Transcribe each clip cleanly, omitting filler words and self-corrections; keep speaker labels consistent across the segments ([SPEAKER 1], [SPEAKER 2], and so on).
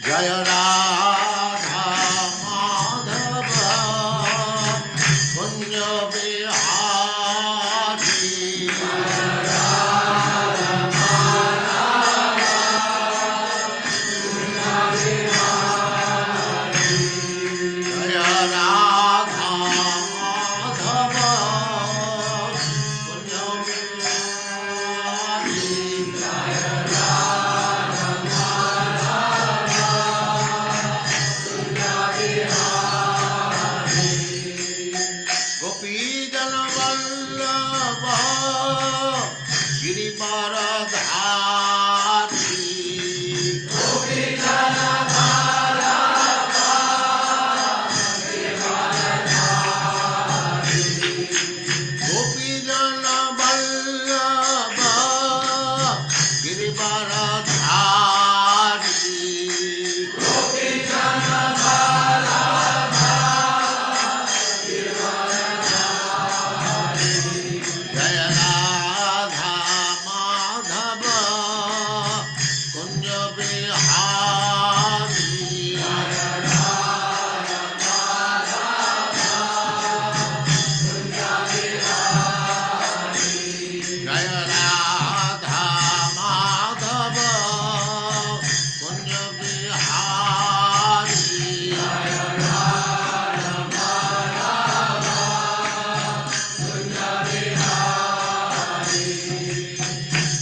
[SPEAKER 1] जय राधा माधव कुंज बिहारी जय राधा माधव कुंज बिहारी गोपी जन वल्लभ गिरिवरधारी गोपी जन वल्लभ गिरिवरधारी जय राधा माधव कुंज बिहारी जय राधा माधव कुंज बिहारी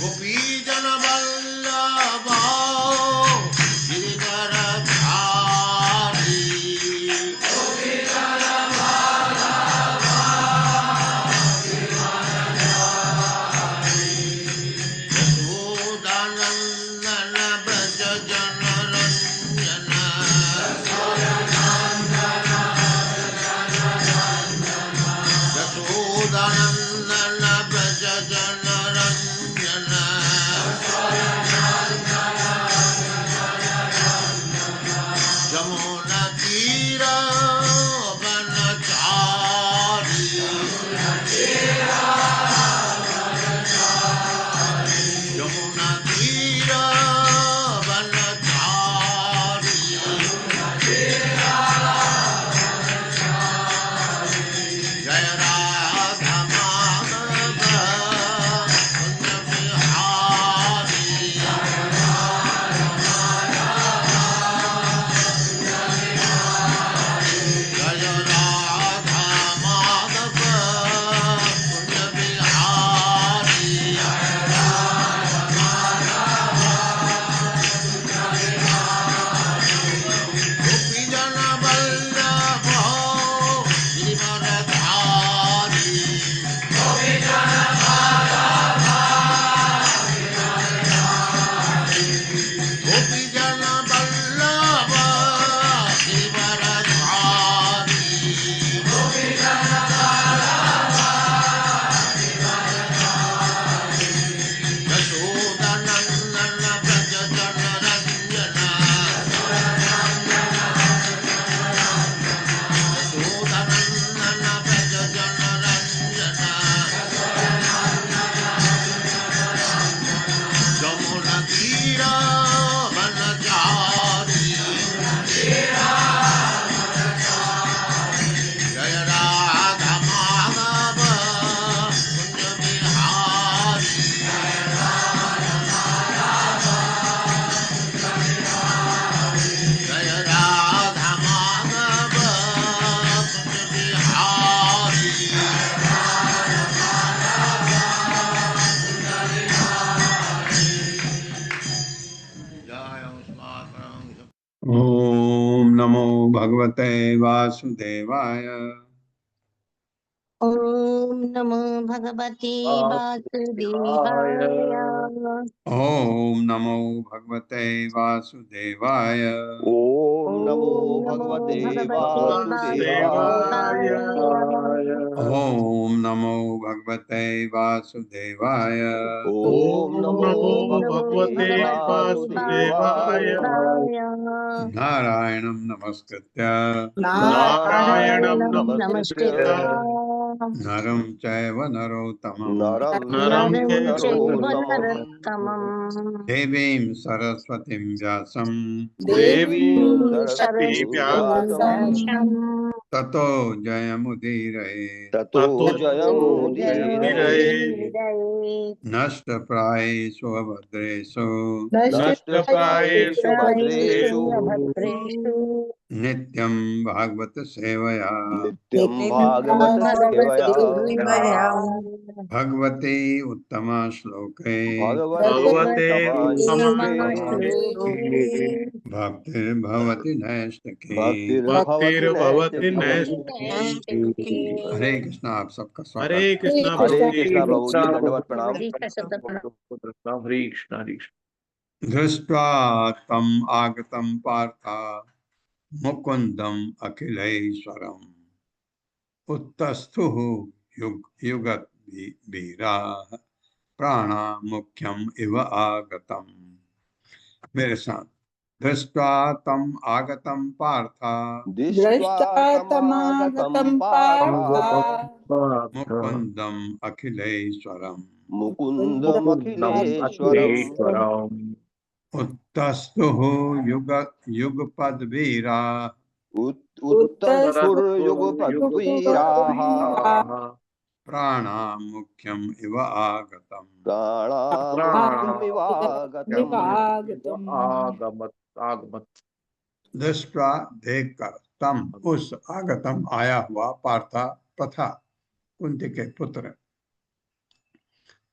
[SPEAKER 1] गोपी जन वल्लभ गिरिवरधारी यशोदानंदन ब्रज जन रंजन यशोदानंदन ब्रज जन रंजन जमुना तीर वनचारी यमुना तीर वनचारी जय राधा माधव कुंज बिहारी जय राधा माधव कुंज बिहारी गोपी जन वल्लभ गिरिवरधारी गोपी जन वल्लभ गिरिवरधारी यशोदानंदन ब्रज जन रंजन यशोदानंदन ब्रज जन रंजन जमुना तीर वनचारी जय राधा माधव कुंज बिहारी जय राधा माधव कुंज बिहारी जय उस्माकं
[SPEAKER 2] ओम नमो भगवते वासुदेवाय।
[SPEAKER 3] ओम नमो भगवते वासुदेवाय।
[SPEAKER 2] ओम नमो भगवते वासुदेवाय।
[SPEAKER 4] ओम नमो
[SPEAKER 3] ओम नमो
[SPEAKER 4] भगवते
[SPEAKER 3] वासुदेवाय।
[SPEAKER 4] वासुदेवाय।
[SPEAKER 2] ओम नमो भगवते वासुदेवाय।
[SPEAKER 4] ओम नमो भगवते वासुदेवाय।
[SPEAKER 2] नारायणं नमस्कृत्य
[SPEAKER 4] नारायणं
[SPEAKER 3] नारायणं
[SPEAKER 4] नमस्कृत्य
[SPEAKER 3] नमस्कृत्य
[SPEAKER 2] नरं चैव नरोत्तमं
[SPEAKER 4] नरं
[SPEAKER 3] नरं
[SPEAKER 4] चैव
[SPEAKER 3] चैव
[SPEAKER 4] नरोत्तमम्
[SPEAKER 3] नरोत्तमम्
[SPEAKER 2] देवीं सरस्वतीं व्यासं
[SPEAKER 4] देवीं
[SPEAKER 3] सरस्वतीं
[SPEAKER 4] सरस्वतीं व्यासम्
[SPEAKER 3] व्यासम्
[SPEAKER 2] ततो जयमुदीरये
[SPEAKER 4] ततो जयमुदीरये
[SPEAKER 2] नष्टप्रायेषु अभद्रेषु
[SPEAKER 4] नष्टप्रायेषु
[SPEAKER 3] प्रायेषु
[SPEAKER 4] भद्रेषु
[SPEAKER 3] अभद्रेषु
[SPEAKER 2] नित्यं भागवत सेवया
[SPEAKER 4] नित्यं भागवत सेवया
[SPEAKER 3] भगवती सेवया
[SPEAKER 2] भगवते उत्तमा श्लोके
[SPEAKER 4] भगवते उत्तमा श्लोके
[SPEAKER 2] भक्तिर्भवति नैष्ठिकी।
[SPEAKER 4] भक्तिर्भवति नैष्ठिकी।
[SPEAKER 2] हरे कृष्ण। आप सबका स्वागत।
[SPEAKER 5] हरे कृष्णा
[SPEAKER 4] हरे
[SPEAKER 5] प्रभु जी,
[SPEAKER 4] कृष्णा प्रभु जी, दंडवत प्रणाम।
[SPEAKER 5] हरे कृष्णा, हरे कृष्णा, हरे कृष्णा।
[SPEAKER 2] दृष्ट्वा तम् आगतं पार्थ मुकुन्दम् अखिलेश्वरम् उत्तस्थुः युगत वीराः प्राणा मुख्यम इव आगतम्। मेरे साथ। दृष्ट्वा तम् आगतं पार्थ
[SPEAKER 4] दृष्ट्वा तमागतं पार्थ
[SPEAKER 2] मुकुन्दम् अखिलेश्वरम्
[SPEAKER 4] मुकुन्दमखिलेश्वरम्
[SPEAKER 2] उत्तस्तुः युगपद्वीरा
[SPEAKER 4] उत्तस्फुर्युगपद्वीराः
[SPEAKER 2] प्राणामुख्यम इव आगतम्।
[SPEAKER 4] प्राणामुख्यमिवागतम्।
[SPEAKER 2] दृष्ट्वा देखकर तम उस आगतम आया हुआ पार्थ तथा कुंती के पुत्र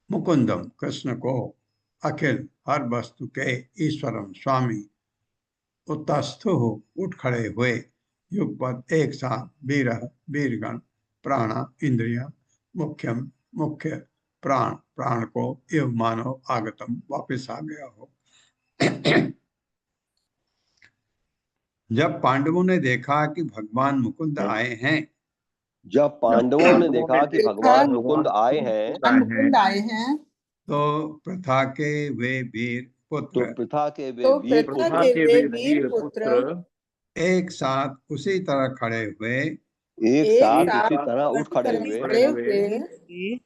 [SPEAKER 2] मुकुंदम कृष्ण को अखिल हर वस्तु के ईश्वरम स्वामी उत्तस्थु उठ खड़े हुए युगपद एक साथ वीरगण प्राण इंद्रिया मुख्यम मुख्य प्राण प्राण को एवं मानव आगतम वापिस आ गया हो। जब पांडवों ने देखा कि भगवान मुकुंद आए हैं
[SPEAKER 4] जब पांडवों ने देखा कि भगवान मुकुंद आए हैं
[SPEAKER 2] तो प्रथा के वे वीर पुत्र
[SPEAKER 4] प्रथा के वे वीर पुत्र
[SPEAKER 2] एक साथ उसी तरह खड़े हुए
[SPEAKER 4] एक साथ उसी तरह उठ खड़े हुए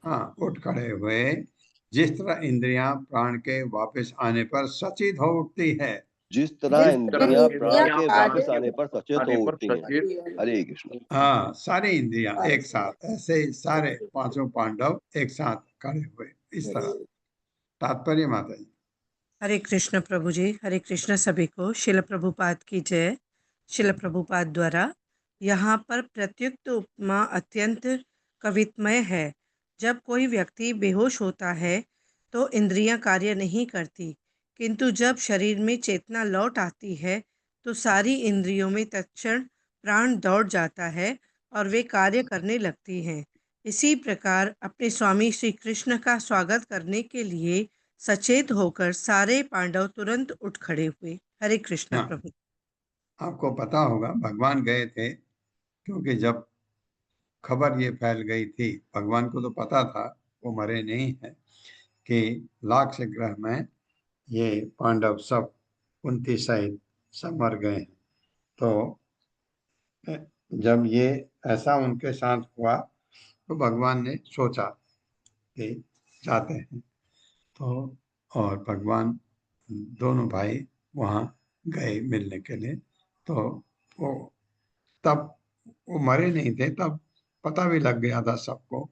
[SPEAKER 2] हाँ उठ खड़े हुए जिस तरह इंद्रियां प्राण के वापस आने पर सचेत हो उठती है।
[SPEAKER 4] जिस तरह इंद्रियां प्राण के वापस आने पर सचेत हो उठती हैं। हरे कृष्ण।
[SPEAKER 2] हाँ सारी इंद्रियां एक साथ ऐसे ही सारे पांचों पांडव एक साथ खड़े हुए इस तरह। तात्पर्य माता जी।
[SPEAKER 6] हरे कृष्ण प्रभु जी, हरे कृष्ण सभी को। शिल प्रभुपाद की जय। शिल प्रभुपाद द्वारा यहाँ पर प्रत्युक्त उपमा अत्यंत कवित्मय है। जब कोई व्यक्ति बेहोश होता है तो इंद्रियां कार्य नहीं करती, किंतु जब शरीर में चेतना लौट आती है तो सारी इंद्रियों में तत्क्षण प्राण दौड़ जाता है और वे कार्य करने लगती हैं। इसी प्रकार अपने स्वामी श्री कृष्ण का स्वागत करने के लिए सचेत होकर सारे पांडव तुरंत उठ खड़े हुए। हरे कृष्ण प्रभु।
[SPEAKER 2] आपको पता होगा भगवान गए थे, क्योंकि जब खबर ये फैल गई थी भगवान को तो पता था वो मरे नहीं है कि लाख से ग्रह में ये पांडव सब कुंती सहित सब मर गए हैं। तो जब ये ऐसा उनके साथ हुआ तो भगवान ने सोचा कि जाते हैं। तो और भगवान दोनों भाई वहाँ गए मिलने के लिए। तो वो तब वो मरे नहीं थे, तब पता भी लग गया था सबको।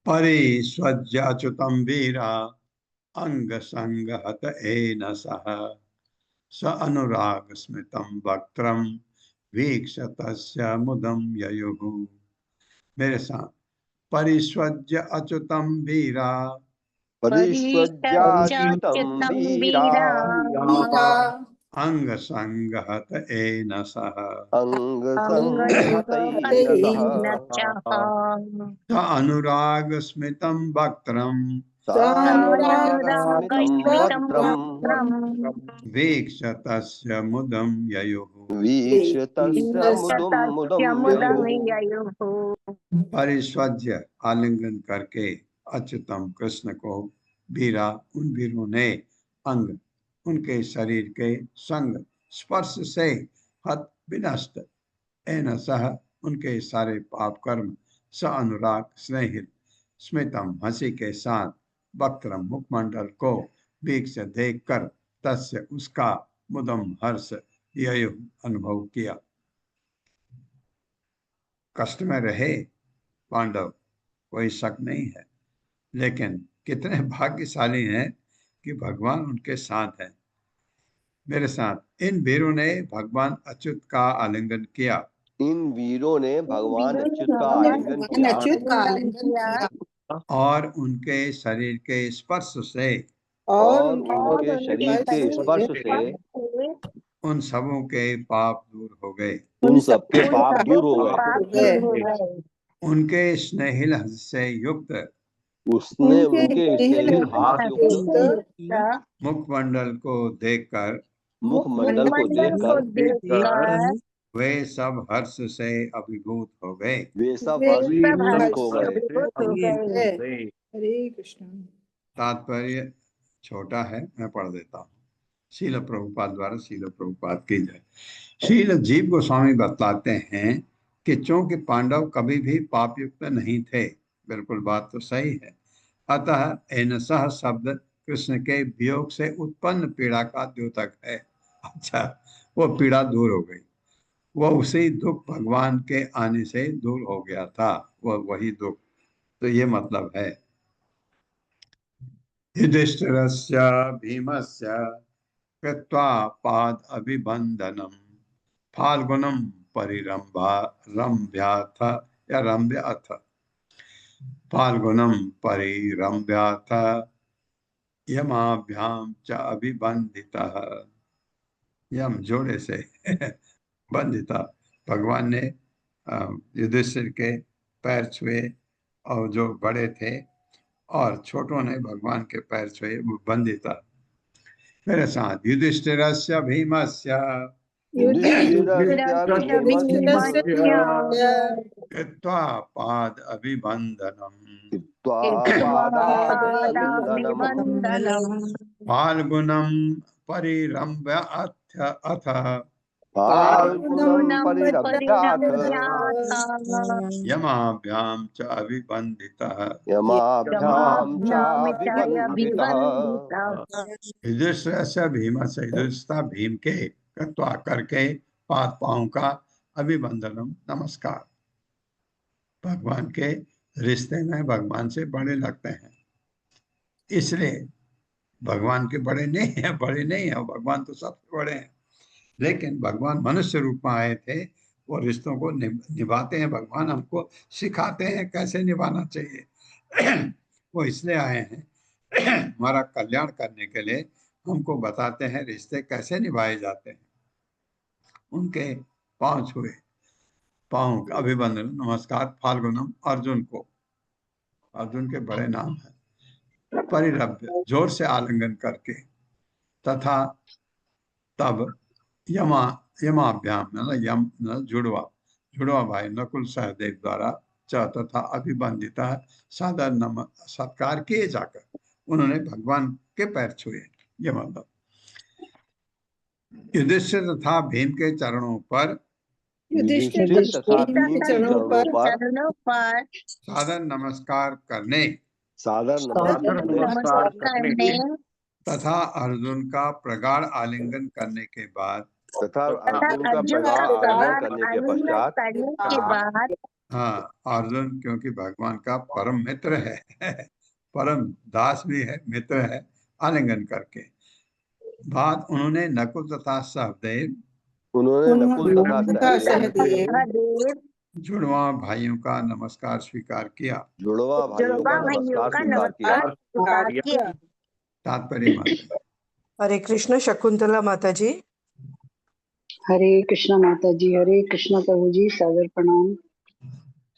[SPEAKER 2] परिस्वज्याच्युतं वीरा अंग संग हत एन सह स अनुराग स्मितं वक्त्रम वीक्षतस्य मुदम ययुः। मेरे साथ। परिस्वज्य अच्युतम वीरा
[SPEAKER 4] परिष्वज्याच्युतं वीरा
[SPEAKER 2] अंग संग हत एन सह
[SPEAKER 4] अंग संगहतैन सह
[SPEAKER 2] स अनुराग स्मितं वक्त्रम
[SPEAKER 4] सानुरागस्मितं वक्त्रम्
[SPEAKER 2] वीक्षतस्य मुदम ययुः।
[SPEAKER 4] वीक्ष्य तस्य मुदं ययुः।
[SPEAKER 2] परिस्वज्य आलिंगन करके अच्युतम कृष्ण को वीरा उन वीरों ने अंग उनके शरीर के संग स्पर्श से हत विनष्ट एन सह उनके सारे पाप कर्म स अनुराग स्नेहित स्मितम हंसी के साथ वक्त्रम मुखमंडल को बीक से देख कर तस्य उसका मुदम हर्ष यह अनुभव किया। कष्ट में रहे पांडव, कोई शक नहीं है, लेकिन कितने भाग्यशाली हैं कि भगवान उनके साथ हैं। मेरे साथ इन वीरों ने भगवान अच्युत का आलिंगन किया।
[SPEAKER 4] इन वीरों ने भगवान अच्युत का आलिंगन किया
[SPEAKER 2] और उनके शरीर के स्पर्श से
[SPEAKER 4] और उनके शरीर के स्पर्श से
[SPEAKER 2] उन सबों के पाप दूर हो गए।
[SPEAKER 4] उन सबके पाप दूर हो गए।
[SPEAKER 2] उनके स्नेहिल हंस से युक्त
[SPEAKER 4] उसने उनके स्नेहिल हाथ युक्त
[SPEAKER 2] मुखमंडल को देखकर
[SPEAKER 4] मुखमंडल को देखकर
[SPEAKER 2] वे सब हर्ष से अभिभूत हो गए।
[SPEAKER 4] वे सब हर्ष से अभिभूत हो गए।
[SPEAKER 3] हरे कृष्ण।
[SPEAKER 2] तात्पर्य छोटा है, मैं पढ़ देता हूँ। शील प्रभुपाद द्वारा शील प्रभुपाद की जय। शील जीव गोस्वामी बतलाते हैं कि चूंकि पांडव कभी भी पाप युक्त नहीं थे, बिल्कुल बात तो सही है, अतः एनसह शब्द कृष्ण के वियोग से उत्पन्न पीड़ा का द्योतक है। अच्छा, वो पीड़ा दूर हो गई, वो उसी दुख भगवान के आने से दूर हो गया था, वो वही दुख, तो ये मतलब है। युधिष्ठिरस्य भीमस्य कृत्वा पाद अभिबंधनम फाल्गुनम रम्भ्याथ या रम्भ्याथ फाल्गुनम परिरम्भ्याथ यमाभ्याम च अभिबंधितः। यम जोड़े से बंधिता। भगवान ने युधिष्ठिर के पैर छुए और जो बड़े थे, और छोटों ने भगवान के पैर छुए, वो बंधिता। मेरे साथ युधिष्ठिरस्य भीमस्य कृत्वा पाद अभिबंधनम फाल्गुनम परिरम्भ्य अथ यमाभ्याम च अभिबंधितः। युधिष्ठिरस्य भीमस्य युधिष्ठिर भीम के कृत्वा करके पाद पांव का अभिबंधनम नमस्कार। भगवान के रिश्ते में भगवान से बड़े लगते हैं, इसलिए भगवान के बड़े नहीं है, भगवान तो सबसे बड़े हैं, लेकिन भगवान मनुष्य रूप में आए थे, वो रिश्तों को निभाते हैं। भगवान हमको सिखाते हैं कैसे निभाना चाहिए। वो इसलिए आए हैं हमारा कल्याण करने के लिए, हमको बताते हैं रिश्ते कैसे निभाए जाते हैं। उनके पांव छुए, पांव का अभिबंधन नमस्कार। फाल्गुनम अर्जुन को, अर्जुन के बड़े नाम है। परिरभ्य जोर से आलिंगन करके, तथा तब यमाभ्याम यम जुड़वा भाई नकुल सहदेव द्वारा च तथा अभिबंधिता सादर सत्कार किए जाकर उन्होंने भगवान के पैर छुए। ये मतलब युधिष्ठिर तथा भीम के चरणों पर सादर नमस्कार करने तथा अर्जुन का प्रगाढ़ आलिंगन करने के बाद हाँ, अर्जुन क्योंकि भगवान का परम मित्र है परम दास भी है, मित्र है, आलिंगन करके बाद उन्होंने नकुल तथा सहदेव जुड़वा भाइयों का नमस्कार स्वीकार किया। तात्पर्य माता।
[SPEAKER 6] हरे कृष्ण। शकुंतला माता जी।
[SPEAKER 7] हरे कृष्ण माता जी। हरे कृष्ण प्रभु जी। सादर प्रणाम।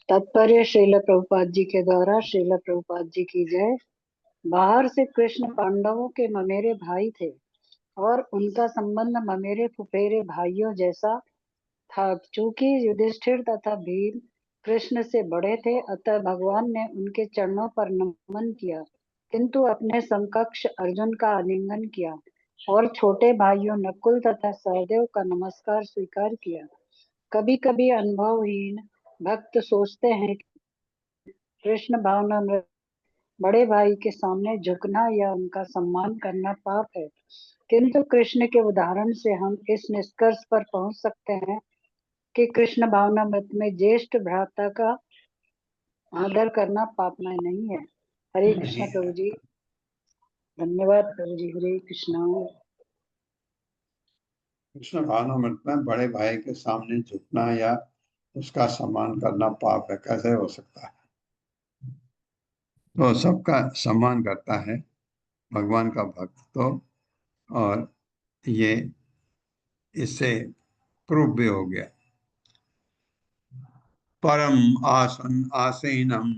[SPEAKER 7] तात्पर्य श्रील प्रभुपाद जी के द्वारा। श्रील प्रभुपाद जी की जय। बाहर से कृष्ण पांडवों के ममेरे भाई थे और उनका संबंध ममेरे फुफेरे भाइयों जैसा था। चूंकि युधिष्ठिर तथा भीम कृष्ण से बड़े थे, अतः भगवान ने उनके चरणों पर नमन किया, किंतु अपने समकक्ष अर्जुन का आलिंगन किया और छोटे भाइयों नकुल तथा सहदेव का नमस्कार स्वीकार किया। कभी कभी अनुभवहीन भक्त सोचते हैं कि कृष्ण भावनामृत बड़े भाई के सामने झुकना या उनका सम्मान करना पाप है, किंतु कृष्ण के उदाहरण से हम इस निष्कर्ष पर पहुंच सकते हैं कि कृष्ण भावनामृत में ज्येष्ठ भ्राता का आदर करना पापमय नहीं है। हरे
[SPEAKER 2] नहीं
[SPEAKER 7] कृष्ण
[SPEAKER 2] है।
[SPEAKER 7] प्रभु जी। धन्यवाद प्रभु जी। हरे कृष्णा।
[SPEAKER 2] कृष्ण भावनामृत में बड़े भाई के सामने झुकना या उसका सम्मान करना पाप है, कैसे हो सकता है? तो सबका सम्मान करता है भगवान का भक्त तो, और ये इससे प्रूफ भी हो गया। परम आसन आसीनम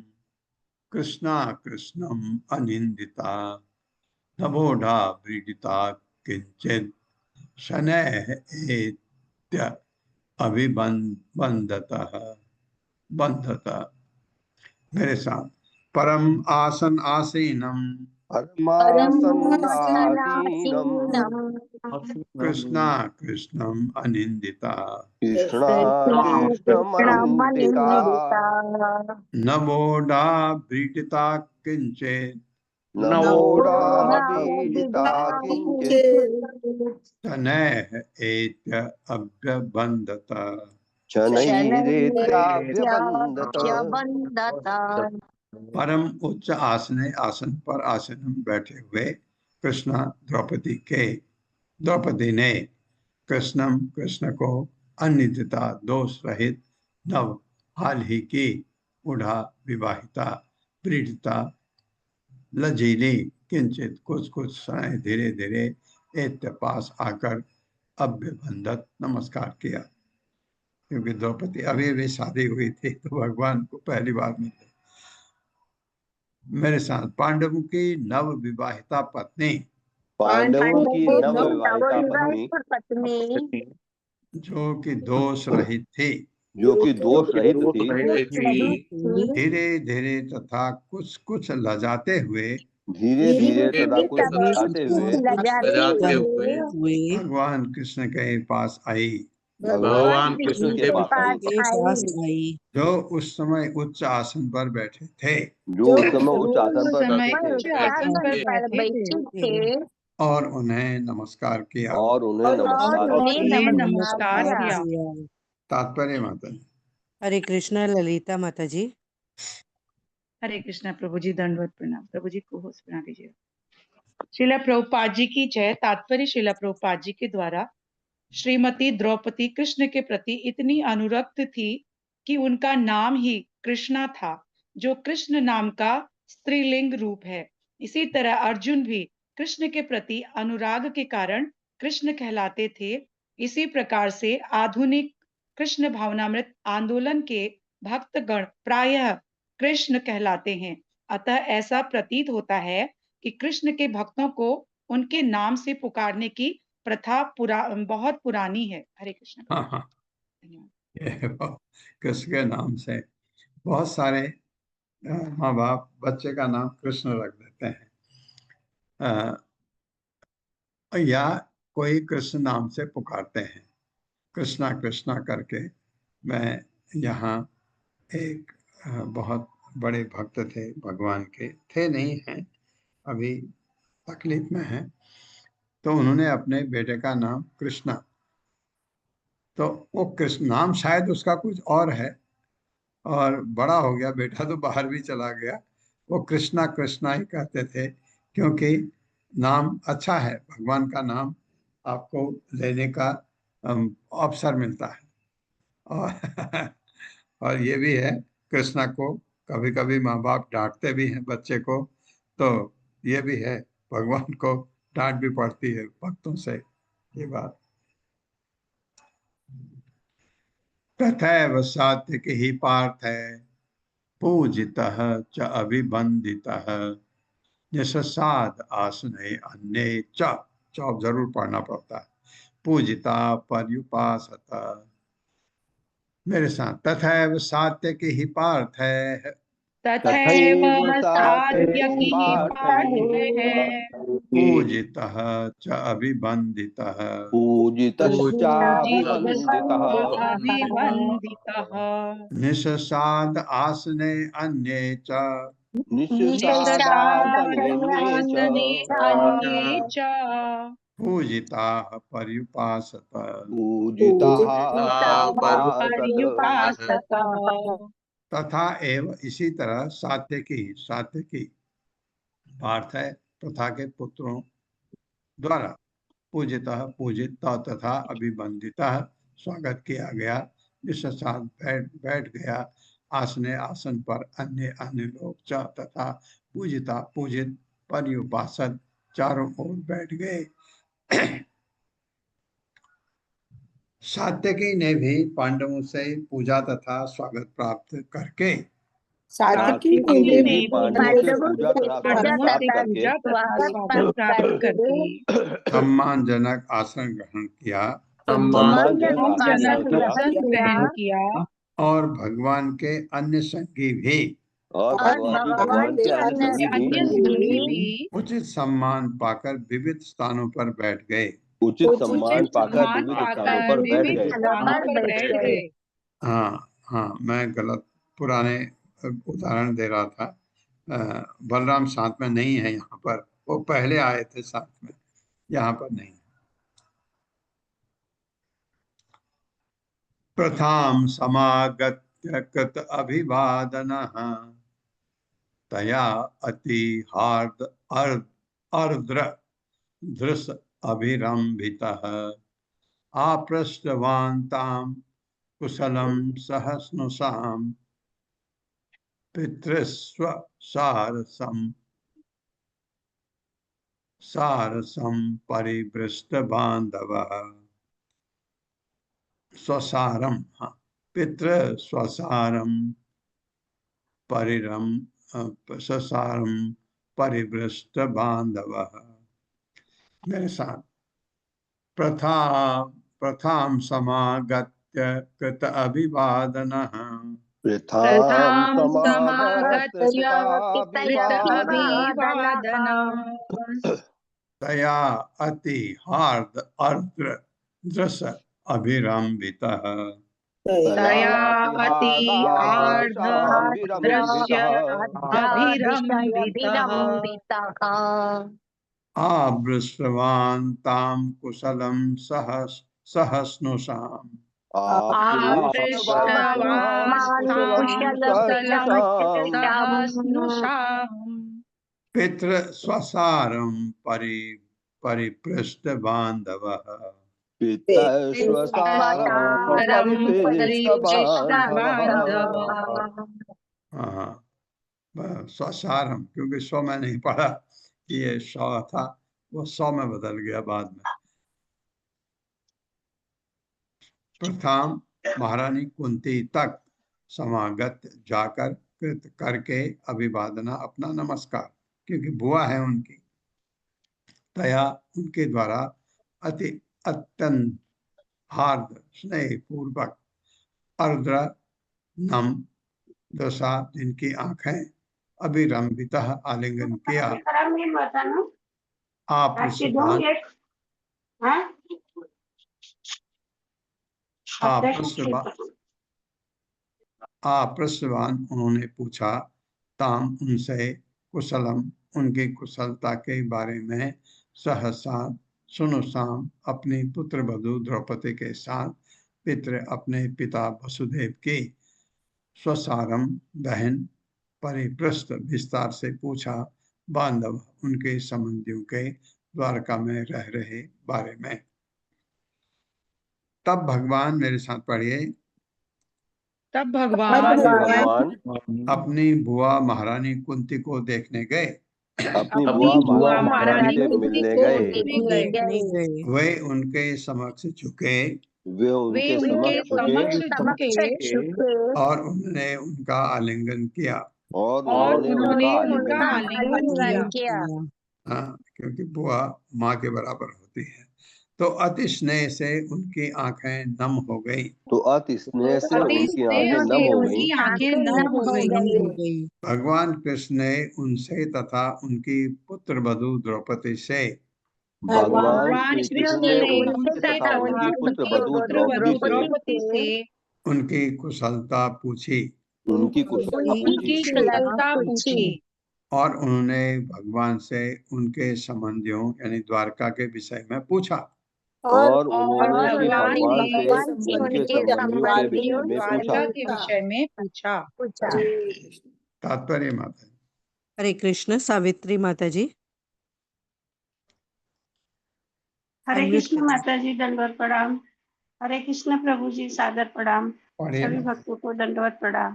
[SPEAKER 2] कृष्णा कृष्णम अनिंदिता नभोढ़ा व्रीडिता किंचित शनैः एत्य अभिबंधतः बंधता। मेरे साथ, परम आसन आसीनम
[SPEAKER 4] परमासन्नासीनम्
[SPEAKER 2] कृष्णा कृष्णम अनिंदिता
[SPEAKER 4] कृष्णा कृष्णमनिन्दिता
[SPEAKER 2] नवोढ़ा व्रीडिता किंचित
[SPEAKER 4] नवोढाबीडिता किञ्चित्
[SPEAKER 2] शनैः एत्य अभ्यबंधता।
[SPEAKER 4] शनैरेत्याभ्यबन्धत।
[SPEAKER 2] परम उच्च आसन पर आसन बैठे हुए द्रौपदी ने कृष्ण को अनिंदिता दोष रहित नव हाल ही की उढ़ा विवाहिता पीड़िता लजीली किंचित कुछ समय धीरे धीरे एत्य पास आकर अभ्यबंधत नमस्कार किया, क्योंकि द्रौपदी अभी भी शादी हुई थी तो भगवान को पहली बार मिले। मेरे साथ, पांडवों की नव विवाहिता पत्नी
[SPEAKER 4] पांडवों की नवविवाहिता पत्नी
[SPEAKER 5] पत्नी
[SPEAKER 2] जो कि दोष रहित थी,
[SPEAKER 4] जो कि दोष रहित
[SPEAKER 5] दोष
[SPEAKER 4] थी,
[SPEAKER 5] रहित थी,
[SPEAKER 2] धीरे धीरे तथा कुछ लजाते हुए
[SPEAKER 4] धीरे धीरे तथा कुछ
[SPEAKER 6] धीरे
[SPEAKER 4] लजाते हुए
[SPEAKER 1] लजाते हुए
[SPEAKER 2] भगवान कृष्ण के पास आई,
[SPEAKER 4] भगवान कृष्ण के पास आई,
[SPEAKER 6] के पास आई,
[SPEAKER 2] जो उस समय उच्च आसन पर बैठे थे
[SPEAKER 4] जो उस समय उच्च आसन पर बैठे थे
[SPEAKER 1] बैठे थे
[SPEAKER 2] और उन्हें नमस्कार किया।
[SPEAKER 4] और उन्हें नमस्कार किया।
[SPEAKER 6] नमस्कार किया।
[SPEAKER 2] तात्पर्य माता जी।
[SPEAKER 6] हरे कृष्ण। ललिता माता जी।
[SPEAKER 8] हरे कृष्णा प्रभु जी। दंडवत प्रणाम। प्रभु जी को होश बना दीजिए। श्रीला प्रभुपाद जी की जय। तात्पर्य श्रीला प्रभुपाद जी के द्वारा श्रीमती द्रौपदी कृष्ण के प्रति इतनी अनुरक्त थी कि उनका नाम ही कृष्णा था, जो कृष्ण नाम का स्त्रीलिंग रूप है। इसी तरह अर्जुन भी कृष्ण के प्रति अनुराग के कारण कृष्ण कहलाते थे। इसी प्रकार से आधुनिक कृष्ण भावनामृत आंदोलन के भक्तगण प्रायः कृष्ण कहलाते हैं। अतः ऐसा प्रतीत होता है कि कृष्ण के भक्तों को उनके नाम से पुकारने की प्रथा बहुत पुरानी है। हरे कृष्ण।
[SPEAKER 2] हाँ,
[SPEAKER 8] धन्यवाद।
[SPEAKER 2] ये कृष्ण के नाम से बहुत सारे माँ बाप बच्चे का नाम कृष्ण रख देते हैं, या कोई कृष्ण नाम से पुकारते हैं, कृष्णा कृष्णा करके। मैं यहाँ एक बहुत बड़े भक्त थे भगवान के, थे नहीं हैं, अभी तकलीफ में हैं, तो उन्होंने अपने बेटे का नाम कृष्णा, तो वो कृष्ण नाम शायद उसका कुछ और है, और बड़ा हो गया बेटा तो बाहर भी चला गया, वो कृष्णा कृष्णा ही कहते थे, क्योंकि नाम अच्छा है, भगवान का नाम आपको लेने का अवसर मिलता है। और और ये भी है, कृष्णा को कभी कभी माँ बाप डांटते भी हैं बच्चे को, तो ये भी है, भगवान को डांट भी पड़ती है भक्तों से, ये बात। तथैव सात्विक ही पार्थ है पूजितः च अभिबंधितः यशसाद आसने अन्य च जरूर पढ़ना पड़ता है, पूजिता पर्युपासता। मेरे साथ, तथैव सात्विक ही पार्थ है,
[SPEAKER 8] तथैव
[SPEAKER 4] तथैव
[SPEAKER 8] सात्यकी
[SPEAKER 4] सात्यकी
[SPEAKER 8] पाठ
[SPEAKER 4] पाठ
[SPEAKER 8] है।
[SPEAKER 2] पूजितः च अभिवन्दितः
[SPEAKER 4] पूजितश्चाभिवन्दितः
[SPEAKER 8] अभिवन्दितः
[SPEAKER 2] निषसाद आसने अन्ये च
[SPEAKER 4] निःशेषासन्ये
[SPEAKER 8] निषदासने अन्ये च
[SPEAKER 2] पूजिताः पर्युपासत
[SPEAKER 4] पूजिताः
[SPEAKER 8] पर्युपासत।
[SPEAKER 2] तथा एव इसी तरह सात्यकी पार्थ है तथा के पुत्रों द्वारा पूजितः पूजित तथा अभिवंदितः स्वागत किया गया, निषसाद बैठ गया, आसने आसन पर अन्य लोग च तथा पूजिता पूजित पर्युपासक चारों ओर बैठ गए। सात्यकी ने भी पांडवों से पूजा तथा स्वागत प्राप्त करके
[SPEAKER 4] सात्यकी ने भी पांडवों से पूजा तथा स्वागत प्राप्त करके
[SPEAKER 8] स्वागत प्राप्त करके
[SPEAKER 2] सम्मानजनक आसन ग्रहण किया
[SPEAKER 4] सम्मानजनक आसन
[SPEAKER 8] ग्रहण किया
[SPEAKER 2] और भगवान के अन्य संगी भी
[SPEAKER 4] और भगवान के अन्य संगी भी
[SPEAKER 2] उचित सम्मान पाकर विविध स्थानों पर बैठ गए।
[SPEAKER 4] उचित सम्मान पाकर विविध स्थानों पर बैठ गए।
[SPEAKER 2] हाँ, मैं गलत पुराने उदाहरण दे रहा था। बलराम साथ में नहीं है यहाँ पर, वो पहले आए थे साथ में, यहाँ पर नहीं। प्रथाम समागत्य कृत अभिवादनः तया अति हार्द अर्द्र धृष अभिरंभितः आपृष्टवान् तां कुशलं सहस्नुषां पितृस्व सारसं परिवृष्ट बांधवः स्वसारम पितृ स्वसारम स्वसारम परिवृष्ट बांधवः। मेरे साथ प्रथाम समागत्य कृत अभिवादनः
[SPEAKER 8] प्रथाम समागत्य अभिवादनः
[SPEAKER 2] तया अति हार्द अर्द्र दृश अभिरंभितः
[SPEAKER 8] तया अति आर्द्र दृश्य अभिरंभितः
[SPEAKER 2] आबृष्टवान् तां कुशलं सहस्नुषाम् पितृ स्वसारं परिपृष्ट बांधवः स्वसारम, क्योंकि स्व में नहीं पढ़ा कि ये स्व था, वो सौ में बदल गया बाद में। प्रथम महारानी कुंती तक समागत जाकर कृत करके अभिवादना अपना नमस्कार, क्योंकि बुआ है उनकी, तया उनके द्वारा अत्यंत हार्द स्नेह पूर्वक अर्द्र नम दशा जिनकी आंखें अभिरंभिता आलिंगन किया आपृष्टवान उन्होंने पूछा ताम उनसे कुशलम उनकी कुशलता के बारे में सहसा सुनुसाम अपनी पुत्र वधु द्रौपदी के साथ पितृ अपने पिता वसुदेव की स्वसारम बहन परिपृष्ठ विस्तार से पूछा बांधव उनके संबंधियों के द्वारका में रह रहे बारे में। तब भगवान, मेरे साथ पढ़िए,
[SPEAKER 8] तब भगवान
[SPEAKER 2] अपनी बुआ महारानी कुंती को देखने गए।
[SPEAKER 4] अपनी बुआ महारानी से मिलने गए।
[SPEAKER 2] वे उनके समक्ष झुके और उन्होंने उनका आलिंगन किया हाँ, क्योंकि बुआ माँ के बराबर होती है। तो अति स्नेह से उनकी आंखें नम हो गई।
[SPEAKER 4] तो अति स्नेह से
[SPEAKER 8] अति
[SPEAKER 4] उनकी
[SPEAKER 8] स्नेह
[SPEAKER 4] आंखें
[SPEAKER 8] से
[SPEAKER 4] नम हो गई।
[SPEAKER 8] उनकी आंखें नम हो गई।
[SPEAKER 2] भगवान कृष्ण ने उनसे तथा उनकी पुत्र वधू द्रौपदी से
[SPEAKER 4] भगवान श्री
[SPEAKER 8] श्री
[SPEAKER 4] कृष्ण ने
[SPEAKER 8] कृष्ण
[SPEAKER 4] उनसे
[SPEAKER 8] ने
[SPEAKER 4] तथा उनकी पुत्र वधू
[SPEAKER 8] द्रौपदी से
[SPEAKER 2] उनकी कुशलता पूछी
[SPEAKER 4] उनकी कुशलता
[SPEAKER 8] उनकी
[SPEAKER 4] पूछी
[SPEAKER 8] कुशलता पूछी
[SPEAKER 2] और उन्होंने भगवान से उनके संबंधियों यानी द्वारका के विषय में पूछा।
[SPEAKER 4] और
[SPEAKER 8] और
[SPEAKER 4] उन्होंने
[SPEAKER 8] भगवान
[SPEAKER 4] भगवान से उनके संबंधियों के विषय में पूछा।
[SPEAKER 8] द्वारका के विषय में पूछा।
[SPEAKER 2] तात्पर्य माता।
[SPEAKER 6] हरे कृष्ण। सावित्री माता जी।
[SPEAKER 9] हरे
[SPEAKER 6] Unmute
[SPEAKER 9] कृष्ण
[SPEAKER 6] कीजिए।
[SPEAKER 9] माता जी, दंडवत प्रणाम। हरे कृष्ण प्रभु जी, सादर प्रणाम।
[SPEAKER 2] पढ़िए
[SPEAKER 9] सभी
[SPEAKER 2] माता।
[SPEAKER 9] भक्तों को दंडवत प्रणाम।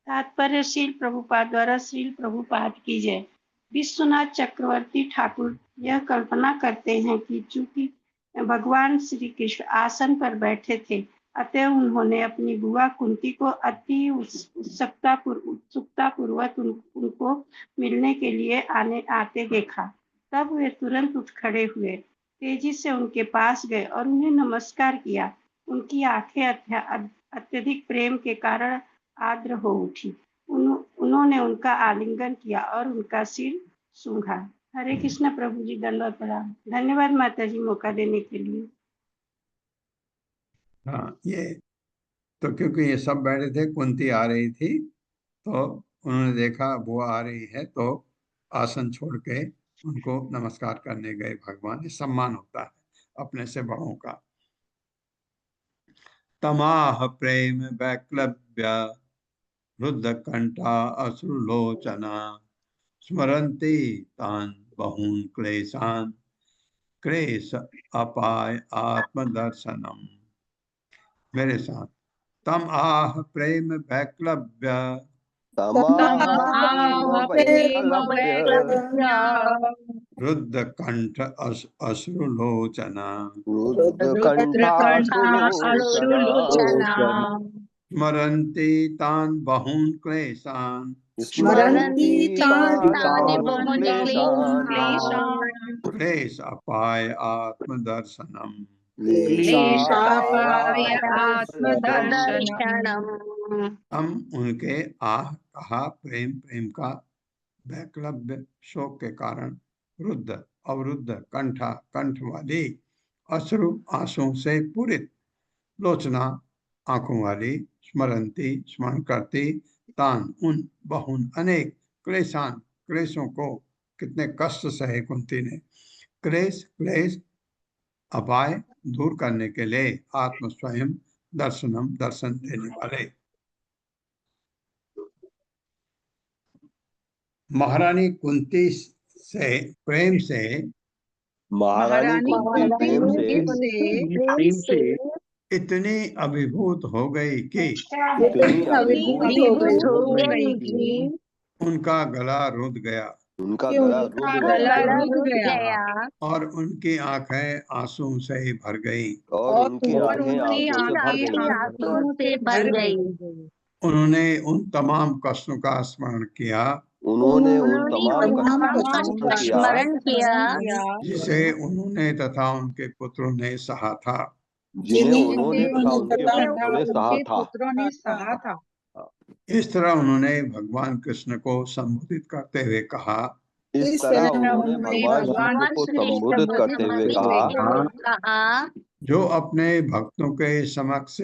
[SPEAKER 9] तात्पर्य श्रील प्रभुपाद द्वारा श्रील प्रभुपाद की जय। विश्वनाथ चक्रवर्ती ठाकुर यह कल्पना करते हैं कि चूंकि भगवान श्री कृष्ण आसन पर बैठे थे, अतः उन्होंने अपनी बुआ कुंती को अति उत्सुकता पूर्वक उनको मिलने के लिए आते देखा। तब वे तुरंत उठ खड़े हुए, तेजी से उनके पास गए और उन्हें नमस्कार किया। उनकी आंखें अत्यधिक प्रेम के कारण आर्द्र हो उठी। उन्होंने उनका आलिंगन किया और उनका सिर सूंघा। हरे कृष्ण प्रभु जी, दंडवत प्रणाम। धन्यवाद माता जी मौका देने के लिए।
[SPEAKER 2] हाँ, ये तो क्योंकि ये सब बैठे थे, कुंती आ रही थी तो उन्होंने देखा वो आ रही है तो आसन छोड़ के उनको नमस्कार करने गए। भगवान, ये सम्मान होता है अपने से बड़ों का। तमाह प्रेम वैक्लव्य रुद्ध कंठा अश्रुलोचना स्मरन्ति तान बहून क्लेशान क्लेश अपाय आत्मदर्शनम। मेरे साथ। तम आह प्रेम वैक्लव्य रुद्ध कंठ अश्रुलोचना स्मरन्ति तान बहून क्लेशान क्लेश अपाय आत्मदर्शनम। हम उनके आह कहा प्रेम, प्रेम का वैक्लव्य शोक के कारण रुद्ध अवरुद्ध कंठा कंठ वाली अश्रु आंसुओं से पूरित लोचना आंखों वाली स्मरंती स्मरण करती तान उन बहुन अनेक क्लेशान क्लेशों को कितने कष्ट सहे कुंती ने। क्लेश क्लेश अपाय दूर करने के लिए आत्म स्वयं दर्शनम दर्शन देने वाले। महारानी कुंती से प्रेम से
[SPEAKER 4] महारानी कुंती प्रेम से
[SPEAKER 2] इतनी अभिभूत हो गई कि उनका गला रुंध गया और उनकी आंखें आंसू से भर गई। उन्होंने उन तमाम कष्टों का स्मरण किया जिसे उन्होंने तथा उनके पुत्रों ने सहा था। इस तरह उन्होंने भगवान कृष्ण को संबोधित करते हुए कहा, जो अपने भक्तों के समक्ष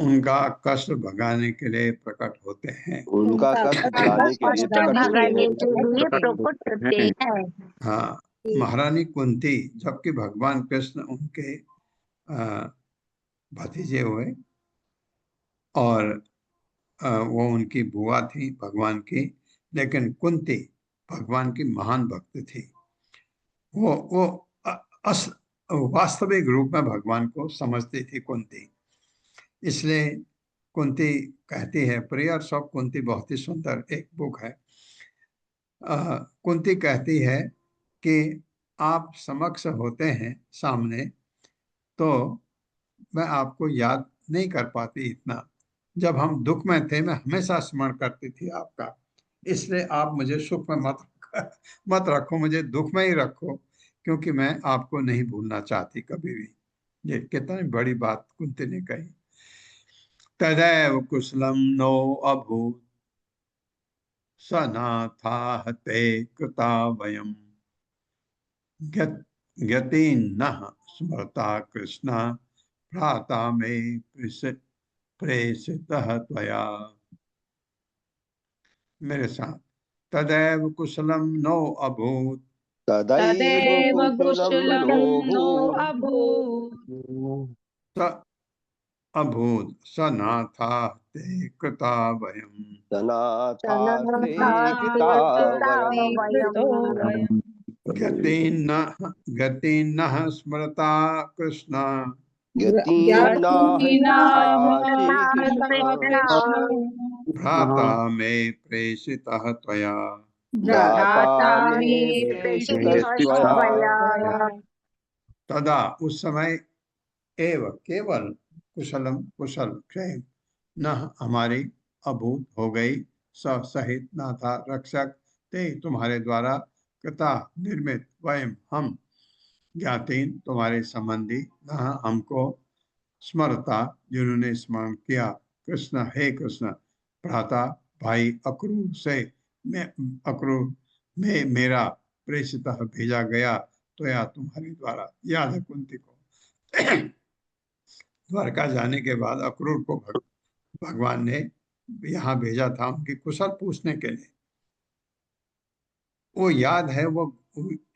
[SPEAKER 2] उनका कष्ट भगाने के लिए प्रकट होते हैं। हाँ, महारानी कुंती, जबकि भगवान कृष्ण उनके भतीजे हुए और वो उनकी बुआ थी भगवान की, लेकिन कुंती भगवान की महान भक्त थी। वो वास्तविक रूप में भगवान को समझती थी कुंती। इसलिए कुंती कहती है, प्रेयर्स ऑफ कुंती बहुत ही सुंदर एक बुक है। कुंती कहती है कि आप समक्ष होते हैं सामने तो मैं आपको याद नहीं कर पाती इतना। जब हम दुख में थे मैं हमेशा स्मरण करती थी आपका, इसलिए आप मुझे सुख में मत मत रखो, मुझे दुख में ही रखो, क्योंकि मैं आपको नहीं भूलना चाहती कभी भी। ये कितनी बड़ी बात कुंती ने कही। तदैव कुशलम नो अभूत स नाथाः ते कृता वयम् गति नः स्मृता कृष्ण भ्राता मे प्रेषितः त्वया। मेरे साथ, तदैव कुशलम नो अभूत
[SPEAKER 4] तदैव कुशलं नो
[SPEAKER 8] अभूत्
[SPEAKER 2] स अभूत स नाथा ते कृता वयम्
[SPEAKER 4] सनाथास्ते
[SPEAKER 3] सनाथास्ते
[SPEAKER 4] कृता
[SPEAKER 3] कृता
[SPEAKER 4] वयम्।
[SPEAKER 3] वयम्।
[SPEAKER 2] गति न स्मृता कृष्ण
[SPEAKER 4] गतिनाह स्मृता
[SPEAKER 3] कृष्ण
[SPEAKER 4] कृष्ण
[SPEAKER 2] भ्राता मे प्रेषितः त्वया।
[SPEAKER 4] भ्राता
[SPEAKER 3] भ्राता
[SPEAKER 4] मे
[SPEAKER 3] मे
[SPEAKER 4] प्रेषितः
[SPEAKER 3] प्रेषितः
[SPEAKER 4] त्वया।
[SPEAKER 3] त्वया।
[SPEAKER 2] तदा उस समय एव केवल कुशलम कुशल क्षेम न हमारी अभूत हो गई सहित नाथा रक्षक ते तुम्हारे द्वारा कृता निर्मित वयम हम ज्ञातीन तुम्हारे संबंधी न हमको स्मरता जिन्होंने स्मरण किया कृष्ण हे कृष्ण भ्राता भाई अक्रूर से मैं अक्रूर में मेरा प्रेषित भेजा गया तो या तुम्हारे द्वारा। याद है कुंती को द्वारका जाने के बाद अक्रूर को भगवान ने यहाँ भेजा था उनकी कुशल पूछने के लिए। वो याद है, वो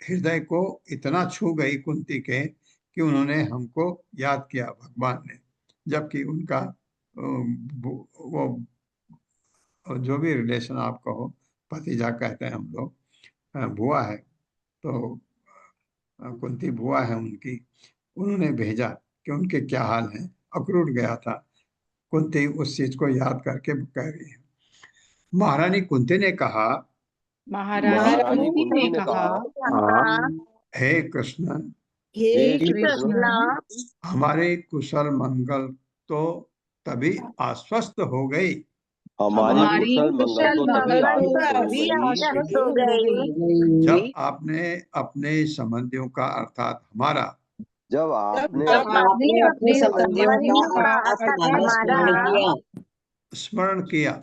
[SPEAKER 2] हृदय को इतना छू गई कुंती के कि उन्होंने हमको याद किया भगवान ने, जबकि उनका वो जो भी रिलेशन आप कहो, भतीजा कहते हैं हम लोग, बुआ है, तो कुंती बुआ है उनकी, उन्होंने भेजा कि उनके क्या हाल है। अक्रूर गया था, कुंती उस चीज को याद करके कह रही है। महारानी कुंती ने कहा,
[SPEAKER 8] महारानी कुंती ने कहा,
[SPEAKER 2] हे कृष्ण
[SPEAKER 4] हे
[SPEAKER 3] हे
[SPEAKER 4] कृष्ण
[SPEAKER 3] कृष्ण
[SPEAKER 2] हमारे कुशल मंगल तो तभी आश्वस्त हो गई
[SPEAKER 4] हमारी कुशल मंगल तो तभी आश्वस्त हो
[SPEAKER 3] तभी
[SPEAKER 4] गई
[SPEAKER 3] आश्वस्त हो गई
[SPEAKER 2] जब आपने अपने संबंधियों का अर्थात हमारा
[SPEAKER 4] जब आपने
[SPEAKER 3] जब
[SPEAKER 4] अपने
[SPEAKER 3] आपने अपने संबंधियों का
[SPEAKER 1] अर्थात
[SPEAKER 3] हमारा
[SPEAKER 2] स्मरण किया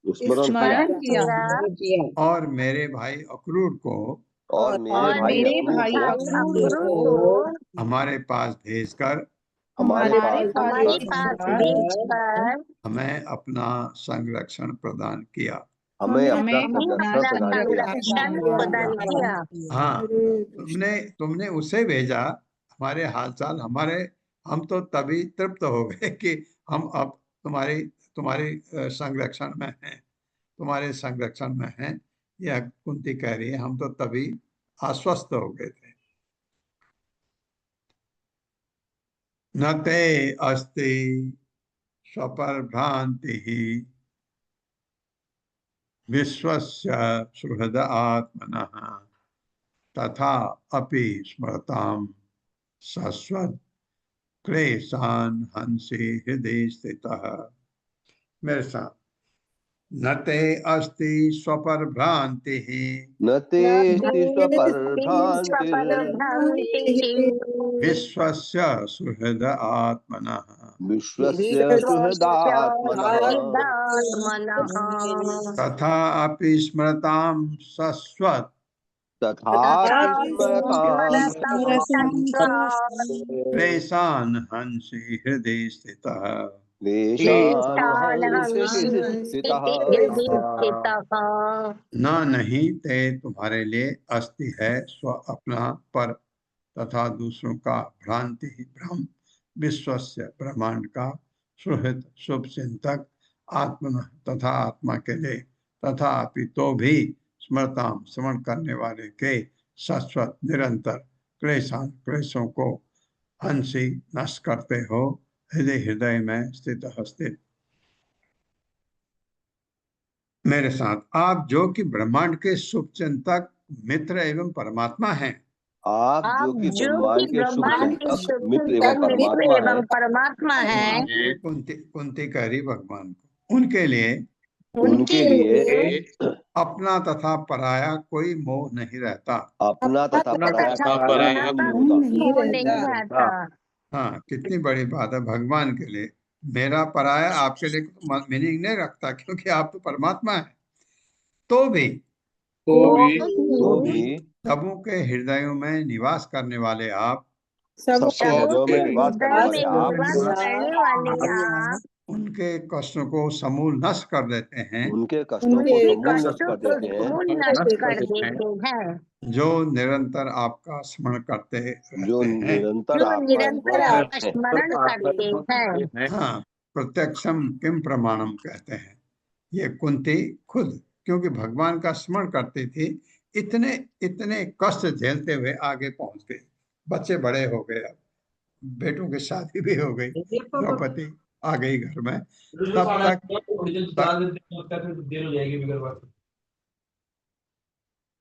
[SPEAKER 4] स्मरण किया
[SPEAKER 2] और मेरे भाई अक्रूर को
[SPEAKER 4] और मेरे भाई अक्रूर को
[SPEAKER 2] हमारे पास भेजकर
[SPEAKER 4] हमारे पास
[SPEAKER 3] हमारे
[SPEAKER 4] भेजकर
[SPEAKER 3] पास भेजकर
[SPEAKER 2] हमें अपना संरक्षण प्रदान किया।
[SPEAKER 4] हमें अपना
[SPEAKER 3] हमें
[SPEAKER 4] संरक्षण
[SPEAKER 3] अपना
[SPEAKER 4] प्रदान किया।
[SPEAKER 3] संरक्षण प्रदान किया।
[SPEAKER 2] हाँ, तुमने उसे भेजा हमारे हालचाल हमारे, हम तो तभी तृप्त हो गए कि हम अब तुम्हारी तुम्हारी संरक्षण में हैं, तुम्हारे संरक्षण में हैं। यह कुंती कह रही है, हम तो तभी आश्वस्त हो गए थे। न ते अस्ति स्वपर भ्रांति विश्वस्य सुहृद आत्मनः तथा अपि स्मृताम सस्वत् क्लेशान हंसी हृदय स्थितः। मेरे साथ, न ते अस्ति स्वपर भ्रांति
[SPEAKER 4] न तेस्ति
[SPEAKER 2] विश्वस्य सुहृद आत्मनः
[SPEAKER 4] विश्वस्य सुहृदात्मनः
[SPEAKER 2] तथा अपि स्मृताम सस्वत्
[SPEAKER 4] तथापि स्मरतां
[SPEAKER 2] क्लेशान हंसी हृदय स्थितः।
[SPEAKER 4] क्लेशान् हंसि हृदि स्थितः।
[SPEAKER 2] न नहीं ते तुम्हारे लिए अस्ति है स्व अपना पर तथा दूसरों का भ्रांति भ्रम विश्वस्य ब्रह्मांड का सुहृद शुभ चिंतक आत्मन तथा आत्मा के लिए तथा अपि तो भी स्मृताम स्मरण करने वाले के शाश्वत निरंतर क्लेशान क्लेशों को हंसी नष्ट करते हो हृदय में स्थित। मेरे साथ, आप जो कि ब्रह्मांड के शुभ चिंतक मित्र एवं परमात्मा हैं,
[SPEAKER 4] आप जो कि ब्रह्मांड के शुभ चिंतक मित्र एवं परमात्मा हैं,
[SPEAKER 2] कुंती कह रही भगवान को, उनके लिए
[SPEAKER 4] उनके लिए
[SPEAKER 2] अपना तथा पराया कोई मोह नहीं रहता।
[SPEAKER 4] अपना तथा
[SPEAKER 1] अपना
[SPEAKER 4] पराया
[SPEAKER 1] तथा
[SPEAKER 4] कोई
[SPEAKER 1] पराया
[SPEAKER 4] मोह नहीं होता।
[SPEAKER 3] मोह नहीं रहता।
[SPEAKER 2] हाँ, कितनी बड़ी बात है भगवान के लिए। मेरा पराया आपके लिए तो मीनिंग नहीं रखता, क्योंकि आप तो परमात्मा है। तो भी
[SPEAKER 4] तो भी
[SPEAKER 2] सबों के हृदयों में निवास करने वाले आप,
[SPEAKER 4] सबके हृदयों में निवास करने वाले आप
[SPEAKER 3] निवास करने वाले आप
[SPEAKER 2] उनके कष्टों को समूल नष्ट कर देते हैं।
[SPEAKER 4] उनके कष्टों को समूल नष्ट कर
[SPEAKER 3] को
[SPEAKER 4] देते हैं।
[SPEAKER 3] समूल नष्ट कर देते हैं।
[SPEAKER 2] जो निरंतर आपका स्मरण करते
[SPEAKER 4] जो
[SPEAKER 2] रहते हैं।
[SPEAKER 4] निरंतर
[SPEAKER 3] जो
[SPEAKER 4] आपका
[SPEAKER 3] निरंतर
[SPEAKER 4] स्मरण
[SPEAKER 3] आपका
[SPEAKER 4] करते हैं।
[SPEAKER 3] स्मरण करते हैं।
[SPEAKER 2] हाँ, प्रत्यक्षम किम प्रमाणम कहते हैं ये कुंती खुद, क्योंकि भगवान का स्मरण करती थी। इतने इतने कष्ट झेलते हुए आगे पहुंच गए। बच्चे बड़े हो गए, अब बेटों की शादी भी हो गई, द्रौपदी आ गई घर में। तब तक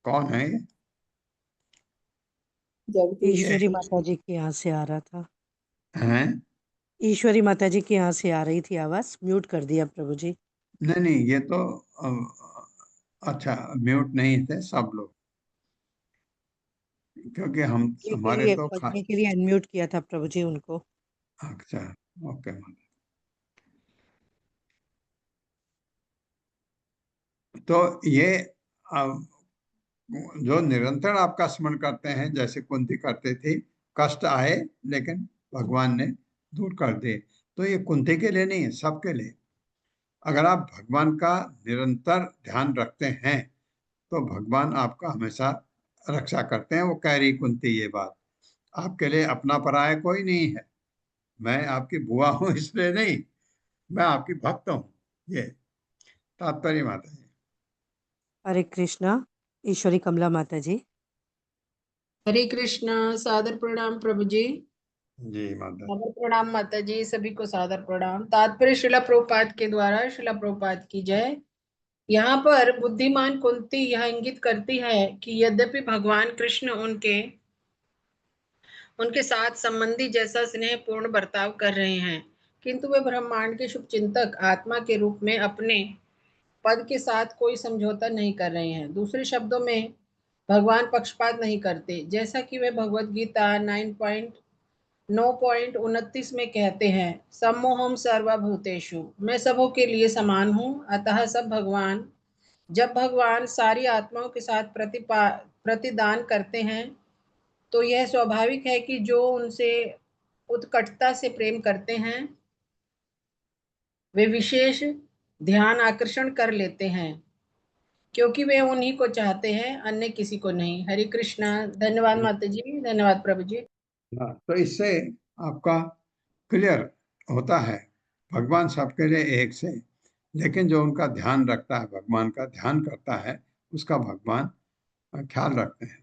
[SPEAKER 2] कौन है ये?
[SPEAKER 6] ईश्वरी माता जी के यहाँ से आ रहा था।
[SPEAKER 2] हैं?
[SPEAKER 6] ईश्वरी माता जी के यहाँ से आ रही थी आवाज, म्यूट कर दिया प्रभु जी।
[SPEAKER 2] नहीं नहीं, ये तो अच्छा, म्यूट नहीं थे सब लोग, क्योंकि हमारे तो
[SPEAKER 6] पढ़ने के लिए अनम्यूट किया था प्रभु जी उनको।
[SPEAKER 2] अच्छा, ओके। तो ये जो निरंतर आपका स्मरण करते हैं, जैसे कुंती करते थे, कष्ट आए लेकिन भगवान ने दूर कर दिए। तो ये कुंती के लिए नहीं है, सबके लिए। अगर आप भगवान का निरंतर ध्यान रखते हैं तो भगवान आपका हमेशा रक्षा करते हैं। वो कह रही कुंती ये बात, आपके लिए अपना पराया कोई नहीं है। मैं आपकी बुआ हूं इसलिए नहीं, मैं आपकी भक्त हूँ। ये तात्पर्य माता जी।
[SPEAKER 6] हरे कृष्णा। ईश्वरी कमला माता जी।
[SPEAKER 10] हरे कृष्णा। सादर प्रणाम प्रभु जी।
[SPEAKER 2] जी माता।
[SPEAKER 10] सादर प्रणाम माता जी, सभी को सादर प्रणाम। तात्पर्य श्रीला प्रभुपाद के द्वारा श्रीला प्रभुपाद की जय। यहाँ पर बुद्धिमान कुंती यह इंगित करती है कि यद्यपि भगवान कृष्ण उनके साथ संबंधी जैसा स्नेहपूर्ण बर्ताव कर रहे हैं, किंतु वे ब्रह्मांड के शुभ चिंतक आत्मा के रूप में अपने पद के साथ कोई समझौता नहीं कर रहे हैं। दूसरे शब्दों में भगवान पक्षपात नहीं करते, जैसा कि वे भगवत गीता 9.29 में कहते हैं, सम्मोहम सर्वभूतेषु, मैं सबों के लिए समान हूँ। अतः जब भगवान सारी आत्माओं के साथ प्रतिदान करते हैं, तो यह स्वाभाविक है कि जो उनसे उत्कटता से प्रेम करते हैं वे विशेष ध्यान आकर्षण कर लेते हैं, क्योंकि वे उन्हीं को चाहते हैं, अन्य किसी को नहीं। हरे कृष्णा। धन्यवाद माता जी, धन्यवाद प्रभु जी।
[SPEAKER 2] तो इससे आपका क्लियर होता है, भगवान सबके लिए एक से, लेकिन जो उनका ध्यान रखता है, भगवान का ध्यान करता है, उसका भगवान ख्याल रखते हैं।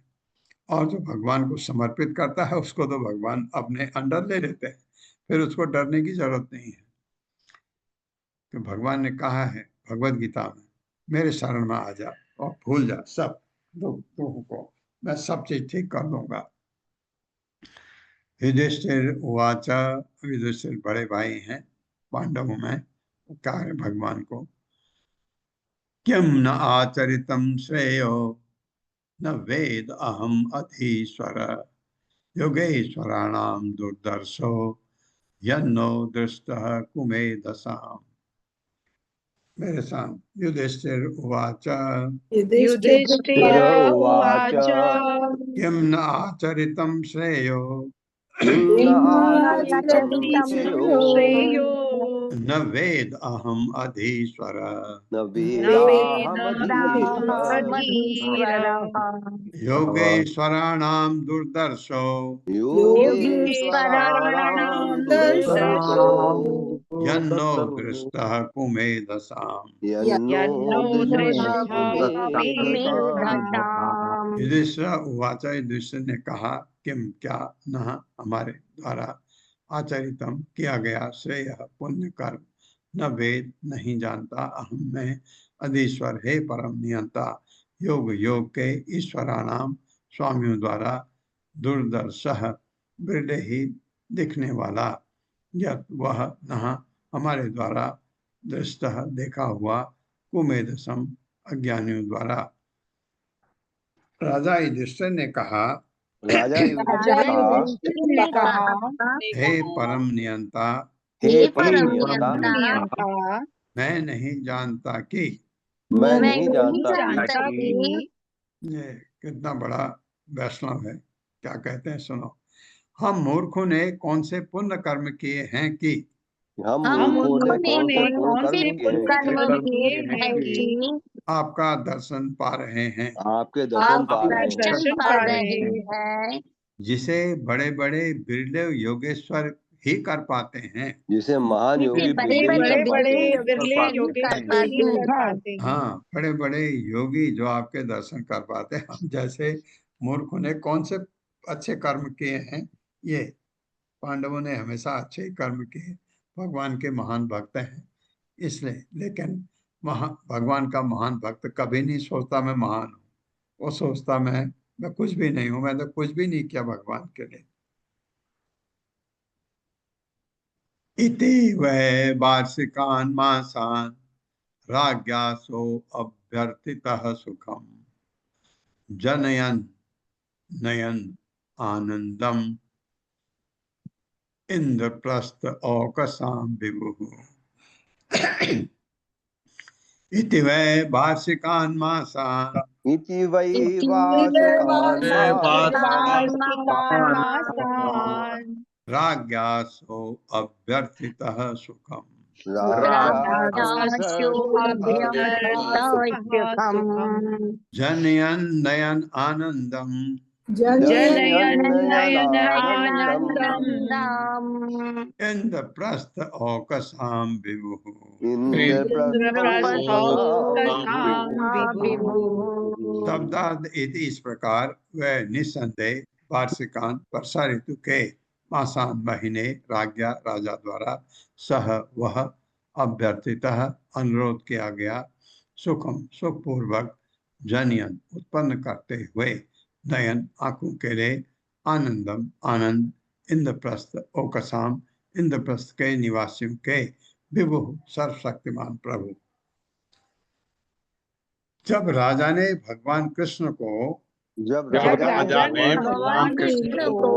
[SPEAKER 2] और जो भगवान को समर्पित करता है, उसको तो भगवान अपने अंडर ले लेते हैं, फिर उसको डरने की जरूरत नहीं है। तो भगवान ने कहा है भगवत गीता में, मेरे शरण में आ जा और भूल जा सब दुख को, मैं सब चीज ठीक कर दूंगा। युधिष्ठिर उवाच, युधिष्ठिर बड़े भाई हैं पांडवों में, कहा है भगवान को, किम न आचरितम श्रेयो न वेद अहम अधीश्वर, योगेश्वराणाम दुर्दर्शो यन्नो दृष्टः कुमेधसाम्। मेरे साथ युधिष्ठिर उवाच,
[SPEAKER 8] युधिष्ठिर उवाच
[SPEAKER 2] किम न आचरितम श्रेयो
[SPEAKER 4] किं न आचरितं श्रेयो
[SPEAKER 2] न वेद अहम अधीश्वर,
[SPEAKER 4] न वेदाहमधीश्वर,
[SPEAKER 2] योगेश्वराणाम दुर्दर्शो
[SPEAKER 4] योगेश्वराणां दुर्दर्शो
[SPEAKER 2] यन्नो दृष्टः कुमेधसाम्।
[SPEAKER 4] यन्नो दृष्टः कुमेधसाम्।
[SPEAKER 2] युधिष्ठिर उवाच, युधिष्ठिर ने कहा, किम क्या न हमारे द्वारा आचरितम किया गया श्रेय पुण्य कर्म न वेद नहीं जानता अहम में अधीश्वर है परम नियंता, योग योग के ईश्वराणाम स्वामियों द्वारा दुर्दर्शः वृद्ध ही दिखने वाला, यत वह न हमारे द्वारा दृष्ट देखा हुआ कुमेधसम अज्ञानियों द्वारा। राजा युधिष्ठिर ने कहा,
[SPEAKER 4] राजा
[SPEAKER 8] राजा युधिष्ठिर ने कहा,
[SPEAKER 2] हे परम नियंता,
[SPEAKER 4] हे
[SPEAKER 3] परम
[SPEAKER 4] परम नियंता,
[SPEAKER 3] नियंता,
[SPEAKER 2] मैं नहीं जानता कि
[SPEAKER 4] मैं
[SPEAKER 3] मैं
[SPEAKER 4] नहीं जानता कि
[SPEAKER 2] ये कितना बड़ा वैष्णव है। क्या कहते हैं सुनो, हम मूर्खों ने कौन से पुण्य कर्म किए हैं कि
[SPEAKER 4] हम
[SPEAKER 3] हम
[SPEAKER 4] मूर्खों ने
[SPEAKER 3] मूर्खों
[SPEAKER 4] कौन
[SPEAKER 3] ने
[SPEAKER 4] से पुण्य कर्म किए हैं
[SPEAKER 3] कर्म किए हैं कि
[SPEAKER 2] आपका दर्शन पा रहे हैं,
[SPEAKER 4] आपके दर्शन पा
[SPEAKER 3] आप
[SPEAKER 4] रहे हैं,
[SPEAKER 3] दर्शन पा रहे हैं,
[SPEAKER 2] जिसे बड़े बड़े बिरले योगेश्वर ही कर पाते हैं।
[SPEAKER 4] जिसे महान
[SPEAKER 3] जिसे
[SPEAKER 4] योगी
[SPEAKER 3] बड़े
[SPEAKER 4] बिरले
[SPEAKER 3] बड़े
[SPEAKER 4] ही कर पाते
[SPEAKER 8] बिरले
[SPEAKER 4] हैं।
[SPEAKER 8] योगेश्वर ही कर पाते हैं।
[SPEAKER 2] हाँ, बड़े बड़े योगी जो आपके दर्शन कर पाते हैं, हम जैसे मूर्खों ने कौन से अच्छे कर्म किए हैं। ये पांडवों ने हमेशा अच्छे ही कर्म किए, भगवान के महान भक्त हैं इसलिए। लेकिन भगवान का महान भक्त कभी नहीं सोचता मैं महान हूँ, वो सोचता मैं कुछ भी नहीं हूँ, मैंने कुछ भी नहीं किया भगवान के लिए। इति वै वार्षिकान् मासान् राज्ञासो अभ्यर्थितः सुखम जनयन् नयन आनंदम इंद्रप्रस्थ औकसाम विभुः। इति वै वार्षिकान् मासान्
[SPEAKER 4] इति वै
[SPEAKER 3] इति
[SPEAKER 4] वार्षिकान्
[SPEAKER 3] वार्षिकान्
[SPEAKER 8] वार्षिकान्
[SPEAKER 3] मासान्
[SPEAKER 8] मासान्
[SPEAKER 2] राज्ञासो अभ्यर्थितः सुखम
[SPEAKER 3] राज्ञासो
[SPEAKER 8] अभ्यर्थितः
[SPEAKER 3] अभ्यर्थितः
[SPEAKER 8] सुखम्
[SPEAKER 2] जनयन् नयन आनंदम
[SPEAKER 8] जनयन् नयन
[SPEAKER 4] नयनानन्दम्
[SPEAKER 3] नयनानन्दम्
[SPEAKER 2] इंद्रप्रस्थ औकसाम विभुः।
[SPEAKER 8] इंद्रप्रस्थौकसां
[SPEAKER 3] विभुः।
[SPEAKER 2] शब्दार्थ इति इस प्रकार वह निस्संदेह वार्षिकान वर्षा ऋतु के मासान महीने राज्ञा राजा द्वारा सह वह अभ्यर्थितः अनुरोध किया गया सुखम सुखपूर्वक जनयन उत्पन्न करते हुए नयन आंखों के लिए आनंदम आनंद इंद्रप्रस्थ ओकसाम इंद्रप्रस्थ के निवासियों के विभु सर्वशक्तिमान प्रभु। जब राजा ने भगवान कृष्ण को
[SPEAKER 4] जब
[SPEAKER 5] जब
[SPEAKER 4] राजा
[SPEAKER 5] राजा ने भगवान कृष्ण को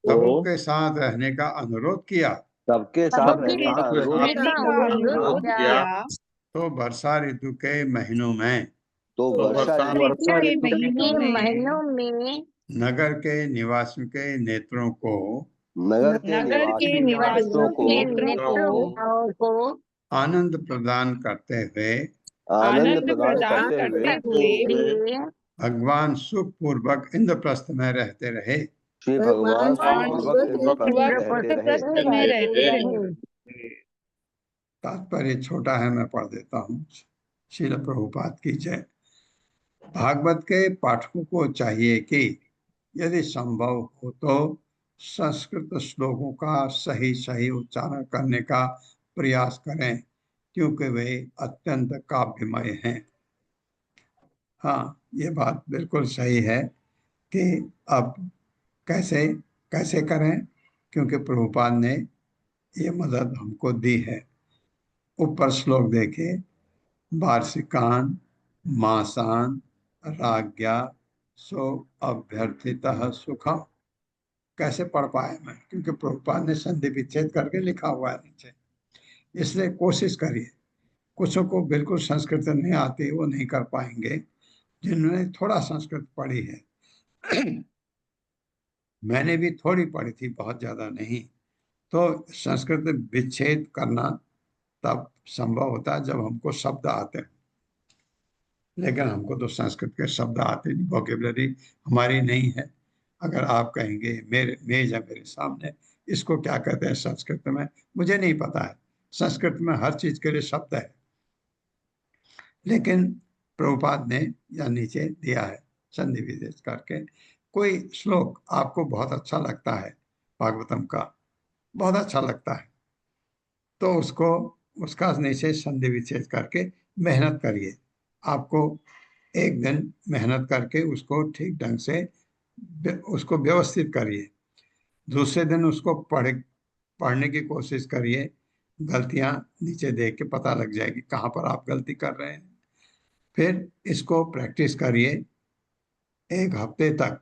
[SPEAKER 2] सबके साथ रहने का अनुरोध किया
[SPEAKER 4] सबके साथ रहने का अनुरोध
[SPEAKER 3] अनुरोध
[SPEAKER 5] किया
[SPEAKER 2] तो वर्षा ऋतु के महीनों में
[SPEAKER 4] तो वर्षा
[SPEAKER 8] के
[SPEAKER 4] ऋतु
[SPEAKER 3] महीनों में
[SPEAKER 2] नगर के निवासियों के नेत्रों को
[SPEAKER 4] नगर के निवासियों को
[SPEAKER 3] नेत्रों को
[SPEAKER 2] आनंद प्रदान करते हुए
[SPEAKER 4] आनंद प्रदान करते हुए
[SPEAKER 2] भगवान सुख पूर्वक इंद्रप्रस्थ में रहते रहे।
[SPEAKER 4] श्री भगवान सुखपूर्वक इंद्रप्रस्थ में रहते रहे।
[SPEAKER 2] तात्पर्य छोटा है, मैं पढ़ देता हूँ। श्रील प्रभुपाद की जय। भागवत के पाठकों को चाहिए कि यदि संभव हो तो संस्कृत श्लोकों का सही सही उच्चारण करने का प्रयास करें, क्योंकि वे अत्यंत काव्यमय हैं। हाँ, ये बात बिल्कुल सही है कि अब कैसे कैसे करें, क्योंकि प्रभुपाद ने ये मदद हमको दी है। ऊपर श्लोक देखिए, वार्षिकान मासान राज्ञा सो अभ्यर्थितः सुखम। कैसे पढ़ पाए मैं, क्योंकि प्रभुपाद ने संधि विच्छेद करके लिखा हुआ है नीचे, इसलिए कोशिश करिए। कुछों को बिल्कुल संस्कृत नहीं आती, वो नहीं कर पाएंगे। जिन्होंने थोड़ा संस्कृत पढ़ी है, मैंने भी थोड़ी पढ़ी थी, बहुत ज्यादा नहीं, तो संस्कृत विच्छेद करना तब संभव होता है जब हमको शब्द आते हैं। लेकिन हमको तो संस्कृत के शब्द आते नहीं, वोकेबलरी हमारी नहीं है। अगर आप कहेंगे मेरे मेज है मेरे सामने, इसको क्या कहते हैं संस्कृत में, मुझे नहीं पता है। संस्कृत में हर चीज के लिए शब्द है, लेकिन प्रभुपाद ने यह नीचे दिया है संधि विच्छेद करके। कोई श्लोक आपको बहुत अच्छा लगता है, भागवतम का बहुत अच्छा लगता है, तो उसको उसका नीचे संधि विच्छेद करके मेहनत करिए। आपको एक दिन मेहनत करके उसको ठीक ढंग से उसको व्यवस्थित करिए। दूसरे दिन उसको पढ़ने की कोशिश करिए। गलतियां नीचे देख के पता लग जाएगी कहाँ पर आप गलती कर रहे हैं। फिर इसको प्रैक्टिस करिए 1 हफ्ते तक,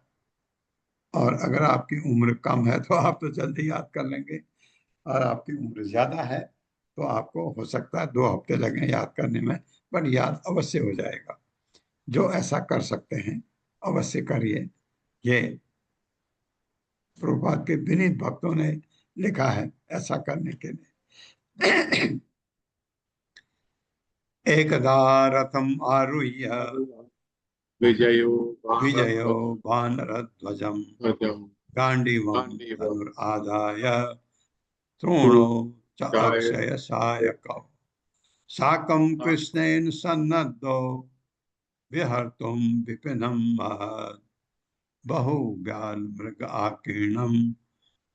[SPEAKER 2] और अगर आपकी उम्र कम है तो आप तो जल्दी याद कर लेंगे, और आपकी उम्र ज्यादा है तो आपको हो सकता है 2 हफ्ते लगे याद करने में, पर याद अवश्य हो जाएगा। जो ऐसा कर सकते हैं अवश्य करिए। ये प्रभुपाद के विनीत भक्तों ने लिखा है ऐसा करने के लिए। एकदा रथम आरुह्य विजयो वानरध्वजम् गांडीवं धनुराधाय तृणो च अक्षय सायकौ साकं कृष्णेन सन्नद्धो विहर्तुं विपिनं महत् बहुव्याल मृग आकीर्णं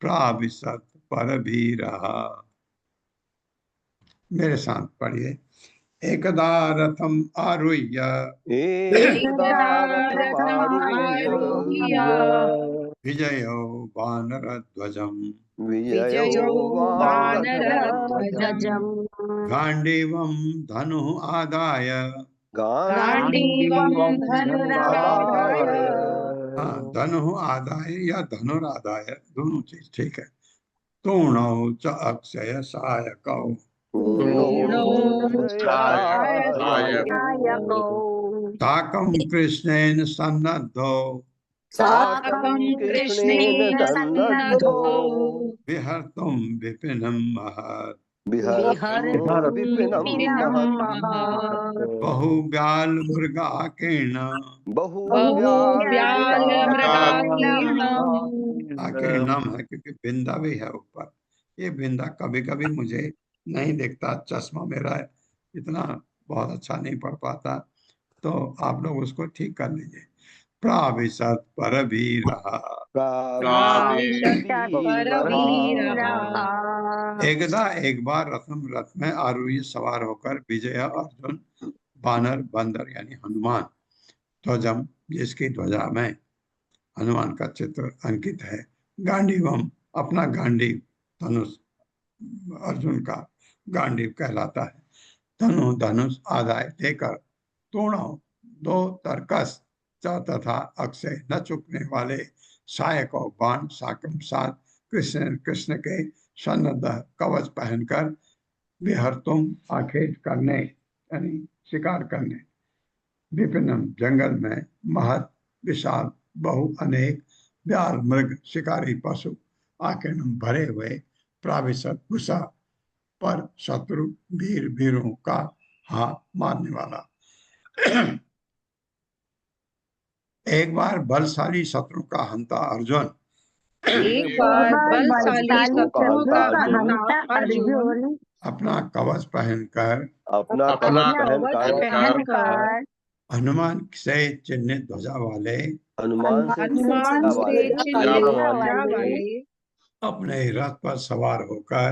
[SPEAKER 2] प्राविशत परवीरः। मेरे साथ पढ़िए। एकदा रथम आरुह्य विजयो वानरध्वजम् गांडीवं धनुः आदाय धनुः आदाय या धनुरादाय दोनों चीज ठीक है। तूणौ च अक्षय सायकौ साकं कृष्णेन सन्नद्धो विहर्तुं विपिनं महत् बहुव्याल मृगाकीर्ण आकीर्णम है क्योंकि बिंदा भी है ऊपर। ये बिंदा कभी कभी मुझे नहीं दिखता, चश्मा मेरा इतना बहुत अच्छा नहीं पढ़ पाता, तो आप लोग उसको ठीक कर लीजिए। प्राविशत परवीरः एकदा एक बार रथम रथ में आरूढ़ सवार होकर विजय अर्जुन बानर बंदर यानी हनुमान ध्वजम जिसकी ध्वजा में हनुमान का चित्र अंकित है गांडीवम अपना गांडीव धनुष अर्जुन का गांडीव कहलाता है धनु धनुष आदाय लेकर तोड़ो 2 तरकस तथा अक्षय न चुकने वाले सहायक और बाण साकम साथ कृष्ण कृष्ण के सन्नद्ध कवच पहनकर विहर्तुम आखेट करने यानी शिकार करने विपिनम जंगल में महत विशाल बहु अनेक व्याल मृग शिकारी पशु आकीर्णम भरे हुए प्राविशत गुस्सा पर शत्रु वीर वीरों का मारने वाला। एक बार बलशाली शत्रु का हंता अर्जुन अपना कवच पहनकर हनुमान से चिन्हित ध्वजा वाले अपने रथ पर सवार होकर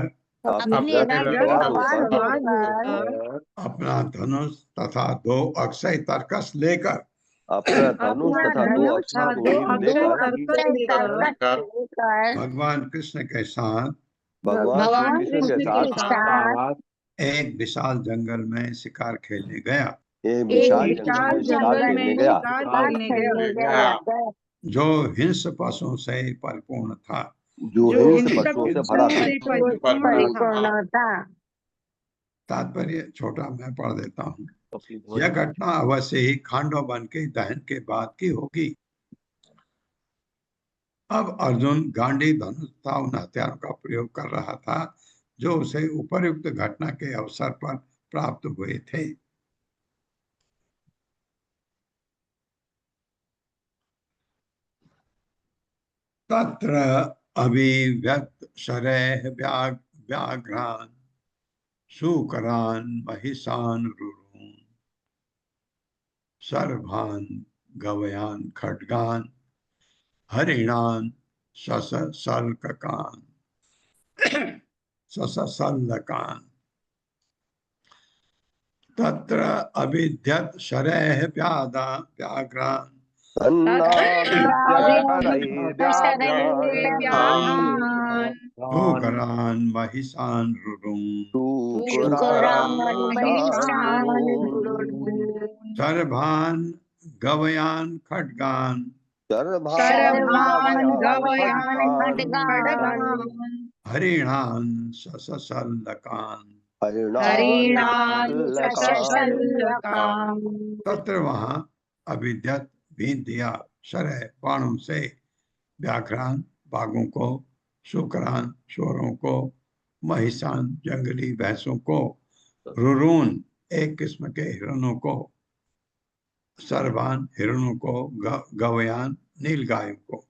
[SPEAKER 2] अपना धनुष तथा 2 अक्षय तरकस लेकर भगवान कृष्ण के साथ एक विशाल जंगल में शिकार खेलने गया। जो हिंस पशुओं से परिपूर्ण था। तात्पर्य छोटा मैं पढ़ देता हूँ। यह घटना अवश्य ही खांडव वन के दहन के बाद की होगी। अब अर्जुन गांडी धनुष तथा उन हथियारों का प्रयोग कर रहा था जो उसे उपर्युक्त घटना के अवसर पर प्राप्त हुए थे। तत्र अभिव्यक्त शरैः व्याघ्रान् शूकरान् महिषान् रुरून् सर्वान् गवयान् खड्गान् हरिणान् ससल्कान् तत्र अभिद्यत शरैः व्याघ्रान् शूकरान् महिषान् रुरुन् सर्वान् गवयान् खड्गान् हरिणान् सशल्लकान् तत्र वहां अभिद्यत बीन दिया शरह बाणों से व्याघ्रान बाघों को, शुक्रान शोरों को, महिषान जंगली भैंसों को, रुरून एक किस्म के हिरणों को, सर्वान हिरणों को, गवयान नीलगायों को।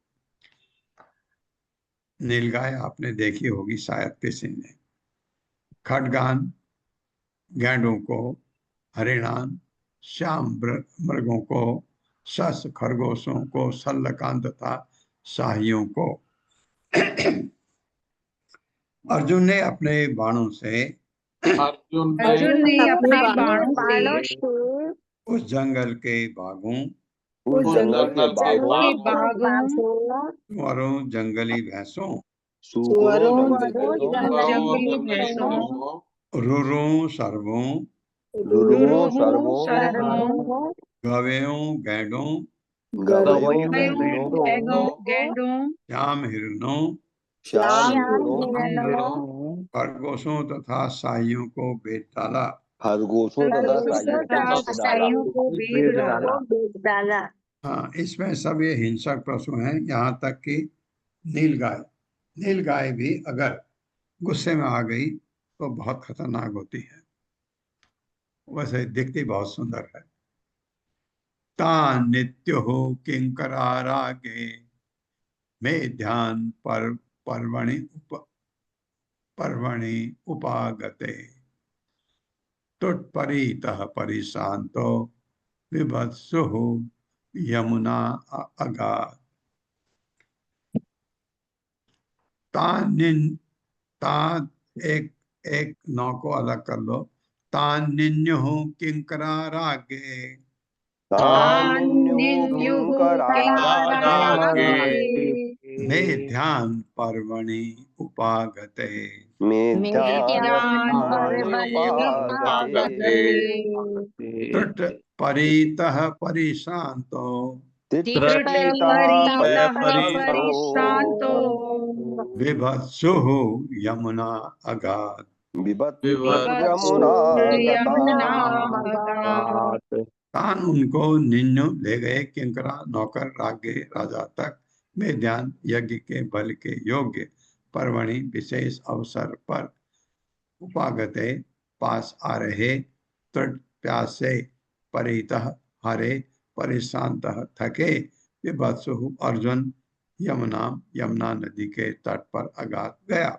[SPEAKER 2] नीलगाय आपने देखी होगी शायद किसी ने। खड्गान गैंडों को, हरिणान श्याम मृगों को, सस खरगोशों को, सल्लकान तथा शाहियों को। अर्जुन ने अपने बाणों से उस जंगल के बाघों, सुअरों, जंगली भैंसों, रुरों सर्वों, गवेयों गैंडों, श्याम हिरणों, खरगोशों तथा शाहियों को बेच डाला। हाँ, इसमें सब ये हिंसक पशु हैं, यहाँ तक कि नीलगाय। नीलगाय भी अगर गुस्से में आ गई तो बहुत खतरनाक होती है, वैसे दिखती बहुत सुंदर है। तान नित्यो किंकरारागे में ध्यान पर्वणि उपागते तुटपरीतः परिशांतो विभत्सुः यमुना अगाध। तान एक नौ को अलग कर लो। तान निन्युः किंकरारागे में ध्यान पर्वणि उपागते तुट परीतः परिशांतो विभत्सुः यमुना अगाध। तान उनको निन्नु ले गए किंकरा नौकर रागे राजा तक में ध्यान यज्ञ के बल के योग्य पर्वणि विशेष अवसर पर उपागते पास आ रहे तट प्यासे परितः हरे परिशांतः थके विभत्सुः अर्जुन यमुना नदी के तट पर अगाध गया।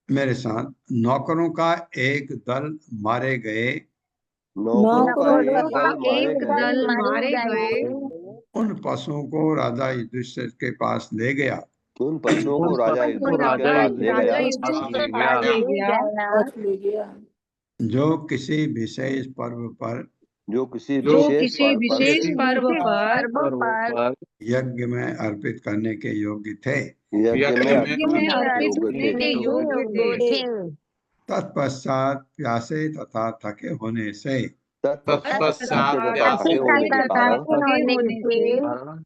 [SPEAKER 2] मेरे साथ नौकरों का एक दल मारे गए, उन पशुओं को राजा युधिष्ठिर के पास ले गया। जो किसी विशेष पर्व पर यज्ञ में अर्पित करने के योग्य थे। तत्पश्चात प्यासे तथा थके होने से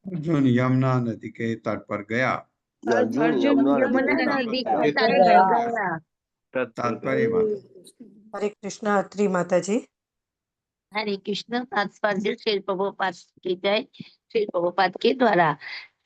[SPEAKER 2] अर्जुन यमुना नदी के तट पर गया। तात्पर्य
[SPEAKER 6] हरे कृष्णा अत्री माता जी।
[SPEAKER 3] हरे कृष्ण। तात्पर्य श्रील प्रभुपाद की जय। श्रील प्रभुपाद के द्वारा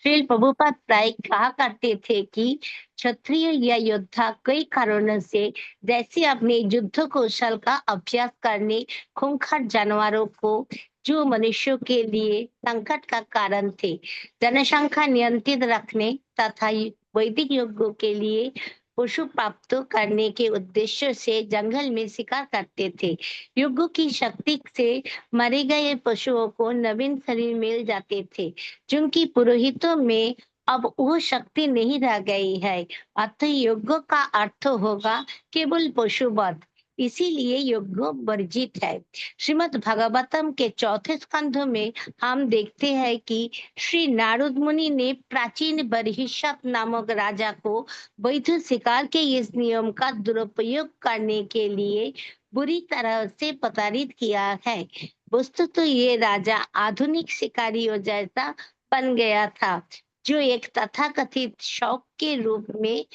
[SPEAKER 3] श्रील प्रभुपाद प्राय कहा करते थे कि क्षत्रिय या योद्धा कई कारणों से जैसे अपने युद्ध कौशल का अभ्यास करने खूंखार जानवरों को जो मनुष्यों के लिए संकट का कारण थे, जनसंख्या नियंत्रित रखने तथा वैदिक युगों के लिए पशु प्राप्त करने के उद्देश्य से जंगल में शिकार करते थे। युगों की शक्ति से मरे गए पशुओं को नवीन शरीर मिल जाते थे, जिनकी पुरोहितों में अब वो शक्ति नहीं रह गई है। अतः युग का अर्थ होगा केवल पशुवध। इसीलिए योग वर्जित है। श्रीमद् भागवतम के चौथे स्कंध में हम देखते हैं कि श्री नारद मुनि ने प्राचीन बर्हिषत नामक राजा को वैध शिकार के इस नियम का दुरुपयोग करने के लिए बुरी तरह से प्रताड़ित किया है। वस्तु तो ये राजा आधुनिक शिकारियों जैसा बन गया था, जो एक तथाकथित शौक के रूप में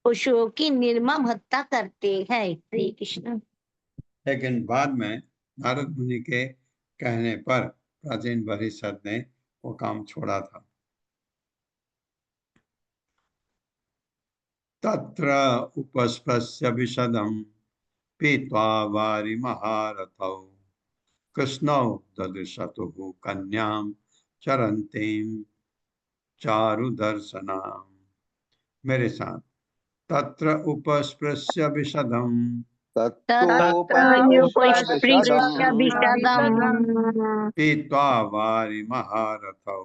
[SPEAKER 3] पशुओं की निर्मम हत्या करते हैं। हरे कृष्ण।
[SPEAKER 2] लेकिन बाद में नारद मुनि के कहने पर प्राचीन बर्हिषत ने वो काम छोड़ा था। तत्र उपस्पृश्य विशदं पीत्वा वारि महारथौ कृष्णौ ददृशतुः कन्यां चरन्तीं चारुदर्शनां। मेरे साथ, तत्र उपस्पृश्य विशदं पीत्वा वारि महारथौ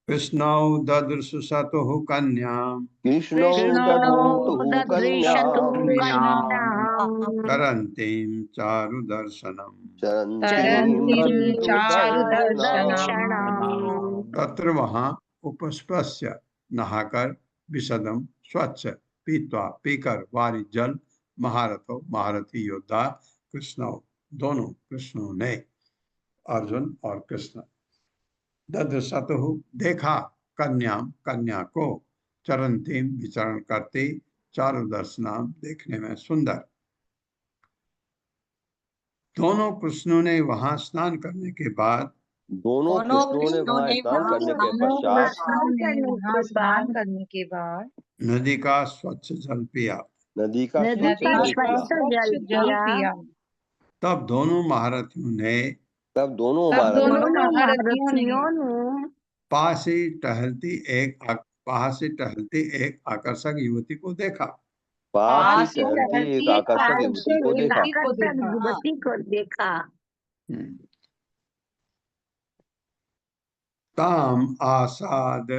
[SPEAKER 2] कृष्णौ ददृशतुः कन्यां चरन्तीं चारुदर्शनम्। तत्र वहाँ उपस्पृश्य नहाकर, विशदम स्वच्छ, पीत्वा पीकर, वारि जल, महारथो महारथी योद्धा, कृष्ण दोनों कृष्णों ने, अर्जुन और कृष्ण, ददृशतुः देखा, कन्याम कन्या को, चरंतीम विचरण करती, चारुदर्शनाम देखने में सुंदर। दोनों कृष्णों ने वहां स्नान करने के बाद,
[SPEAKER 4] दोनों कृष्णों ने वहां स्नान करने के पश्चात
[SPEAKER 2] नदी का स्वच्छ जल पिया।
[SPEAKER 4] नदी का स्वच्छ
[SPEAKER 3] जल पिया।
[SPEAKER 2] तब दोनों महारथियों ने पास से टहलती एक आकर्षक युवती को देखा। ताम आसाद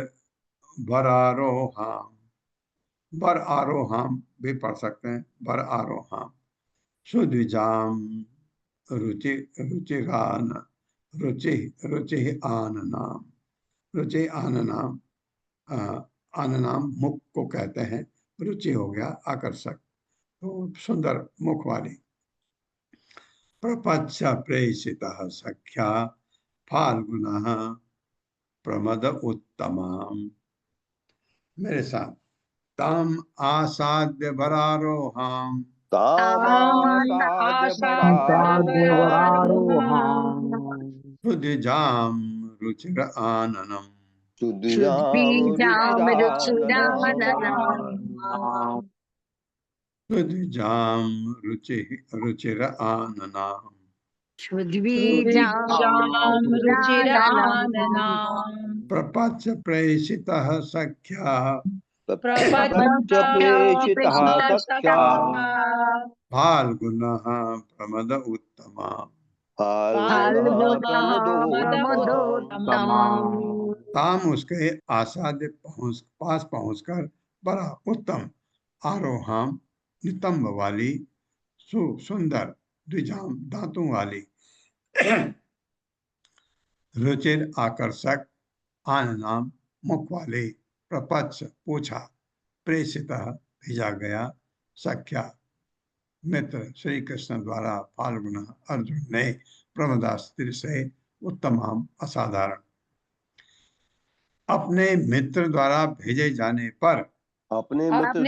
[SPEAKER 2] बरारोहाम, बर आरोहाम भी पढ़ सकते हैं, बर आरोहाम, सुद्विजाम रुचि रुचिरान रुचि आननाम, रुचि आननाम, आननाम मुख को कहते हैं, रुचि हो गया आकर्षक, तो सुंदर मुख वाली। प्रपच्छ प्रेषितः सख्या फाल्गुनः प्रमद उत्तमाम। मेरे साथ, ताम आसाद्य बरारोहाम, सुद्विजाम रुचिर आननम, सुद्विजाम रुचिर आननाम, प्रपच्छ प्रेषितः सख्या फाल्गुनः प्रमद उत्तमा। ताम उसके आसाद्य पास पहुंचकर, बड़ा उत्तम, आरोहाम नितंब वाली, सुंदर, द्विजाम दांतों वाली, रुचिर आकर्षक, आननाम मुख वाले, प्रपच्छ पूछा, प्रेषित भेजा गया, सख्या मित्र श्री कृष्ण द्वारा, फाल्गुन अर्जुन ने, प्रमदास्त्र से, उत्तमाम असाधारण। अपने मित्र द्वारा भेजे जाने पर,
[SPEAKER 4] अपने मित्र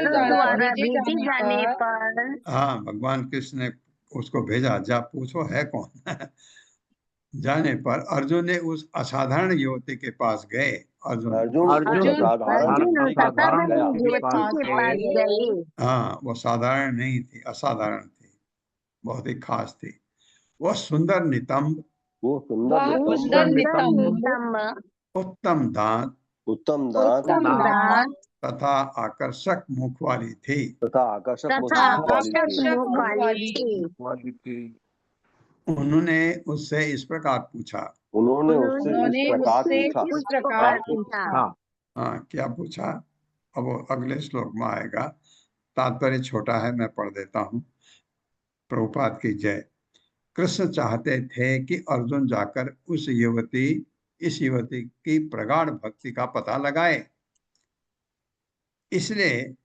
[SPEAKER 4] द्वारा भेजे जाने पर,
[SPEAKER 2] हाँ, भगवान कृष्ण ने उसको भेजा, जा पूछो है कौन। जाने पर अर्जुन ने उस असाधारण युवती के पास गए। अर्जुन हाँ, वो साधारण नहीं थी, असाधारण थी, बहुत ही खास थी। वह सुंदर नितंब, उत्तम दांत तथा आकर्षक मुख वाली थी। उन्होंने उससे इस प्रकार पूछा, हाँ, क्या पूछा? अब वो अगले श्लोक में आएगा, तात्पर्य छोटा है, मैं पढ़ देता हूँ। प्रभुपाद की जय। कृष्ण चाहते थे कि अर्जुन जाकर इस युवती की प्रगाढ़ भक्ति का पता लगाए, इसलिए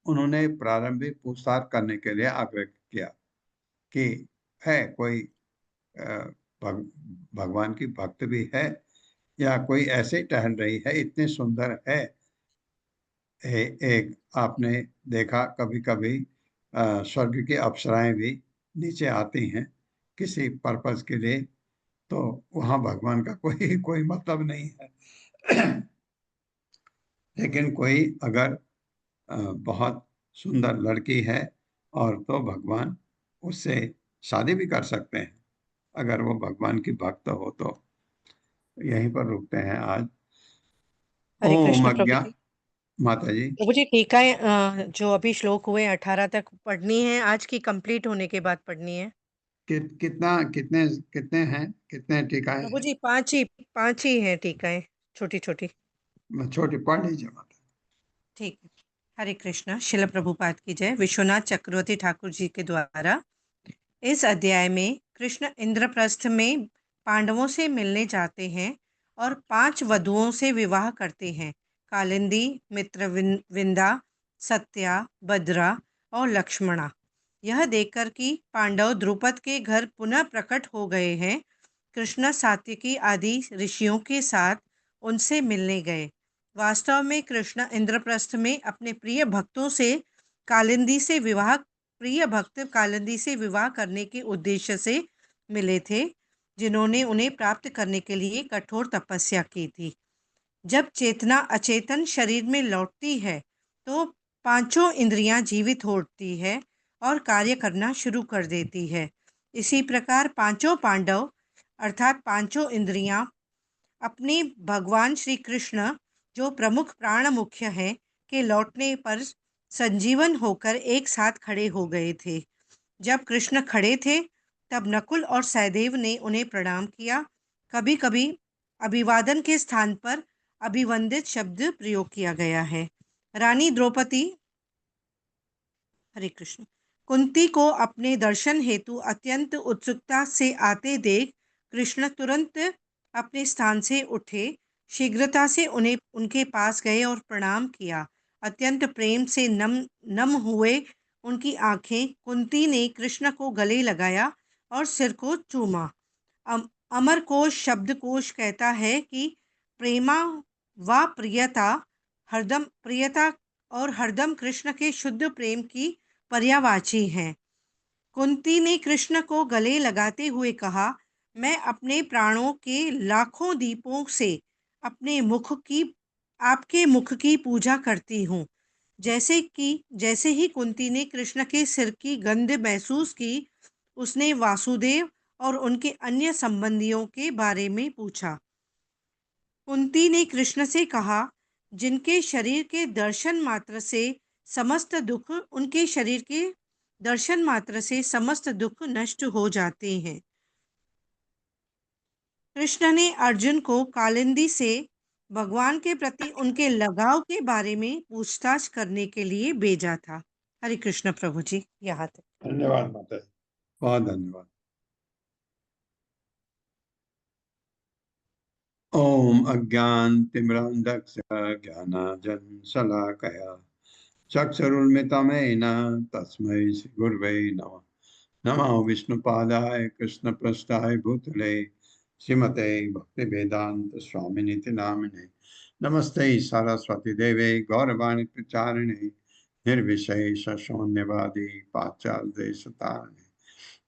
[SPEAKER 2] उन्होंने प्रारंभिक पूछताछ करने के लिए आग्रह किया कि है कोई भगवान की भक्त भी है या कोई ऐसे टहल रही है, इतने सुंदर है। एक आपने देखा कभी कभी स्वर्ग की अप्सराएं भी नीचे आती हैं किसी पर्पस के लिए, तो वहां भगवान का कोई मतलब नहीं है। लेकिन कोई अगर बहुत सुंदर लड़की है और तो भगवान उससे शादी भी कर सकते हैं अगर वो भगवान की भक्त हो तो। यहीं पर रुकते हैं आज।
[SPEAKER 6] हरे
[SPEAKER 2] ओम
[SPEAKER 6] कृष्ण प्रभु
[SPEAKER 2] अज्ञान।
[SPEAKER 6] जी।
[SPEAKER 2] माता जी
[SPEAKER 6] प्रभु जी टीका जो अभी श्लोक हुए 18 तक पढ़नी है, आज की कंप्लीट होने के बाद पढ़नी है।
[SPEAKER 2] कितने हैं, कितने टीकाएं
[SPEAKER 6] प्रभु
[SPEAKER 2] हैं?
[SPEAKER 6] जी पांच ही हैं टीकाएं, छोटी छोटी।
[SPEAKER 2] छोटी पढ़ लीजिए माता।
[SPEAKER 6] ठीक है। हरे कृष्णा। शिल प्रभुपाद की जय। विश्वनाथ चक्रवर्ती ठाकुर जी के द्वारा इस अध्याय में कृष्ण इंद्रप्रस्थ में पांडवों से मिलने जाते हैं और 5 वधुओं से विवाह करते हैं। कालिंदी, मित्रविंदा, सत्या, भद्रा और लक्ष्मणा। यह देखकर कि पांडव द्रुपद के घर पुनः प्रकट हो गए हैं, कृष्ण सात्विकी आदि ऋषियों के साथ उनसे मिलने गए। वास्तव में कृष्ण इंद्रप्रस्थ में अपने प्रिय भक्तों से कालिंदी से विवाह करने के उद्देश्य से मिले थे, जिन्होंने उन्हें प्राप्त करने के लिए कठोर तपस्या की थी। जब चेतना अचेतन शरीर में लौटती है तो 5 इंद्रियां जीवित होती है और कार्य करना शुरू कर देती है। इसी प्रकार 5 पांडव अर्थात 5 इंद्रियां अपने भगवान श्री कृष्ण, जो प्रमुख प्राण मुख्य हैं, के लौटने पर संजीवन होकर एक साथ खड़े हो गए थे। जब कृष्ण खड़े थे तब नकुल और सहदेव ने उन्हें प्रणाम किया। कभी कभी अभिवादन के स्थान पर अभिवंदित शब्द प्रयोग किया गया है। रानी द्रौपदी, हरे कृष्ण, कुंती को अपने दर्शन हेतु अत्यंत उत्सुकता से आते देख कृष्ण तुरंत अपने स्थान से उठे, शीघ्रता से उन्हें उनके पास गए और प्रणाम किया। अत्यंत प्रेम से नम हुए उनकी आंखें कुंती ने कृष्ण को गले लगाया और सिर को चूमा। अमर कोश शब्दकोश कहता है कि प्रेमा व प्रियता और हरदम कृष्ण के शुद्ध प्रेम की पर्यायवाची हैं। कुंती ने कृष्ण को गले लगाते हुए कहा, मैं अपने प्राणों के लाखों दीपों से आपके मुख की पूजा करती हूँ। जैसे ही कुंती ने कृष्ण के सिर की गंध महसूस की, उसने वासुदेव और उनके अन्य संबंधियों के बारे में पूछा। कुंती ने कृष्ण से कहा, जिनके शरीर के दर्शन मात्र से समस्त दुख नष्ट हो जाते हैं। कृष्ण ने अर्जुन को कालिंदी से भगवान के प्रति उनके लगाव के बारे में पूछताछ करने के लिए भेजा था। हरे कृष्ण प्रभु जी। यहाँ तक।
[SPEAKER 2] धन्यवाद माता जी, बहुत धन्यवाद। ओम अज्ञानतिमिरान्धस्य ज्ञानाञ्जनशलाकया चक्षुरुन्मिलितं तस्मै श्रीगुरवे नमः। नमो विष्णुपादाय कृष्णप्रेष्ठाय भूतले श्रीमते भक्तिवेदांत स्वामिनिति नामिने। नमस्ते सरस्वती देवे गौरवाणी प्रचारिणे निर्विशेष शून्यवादी पाश्चात्य देशतारिणे।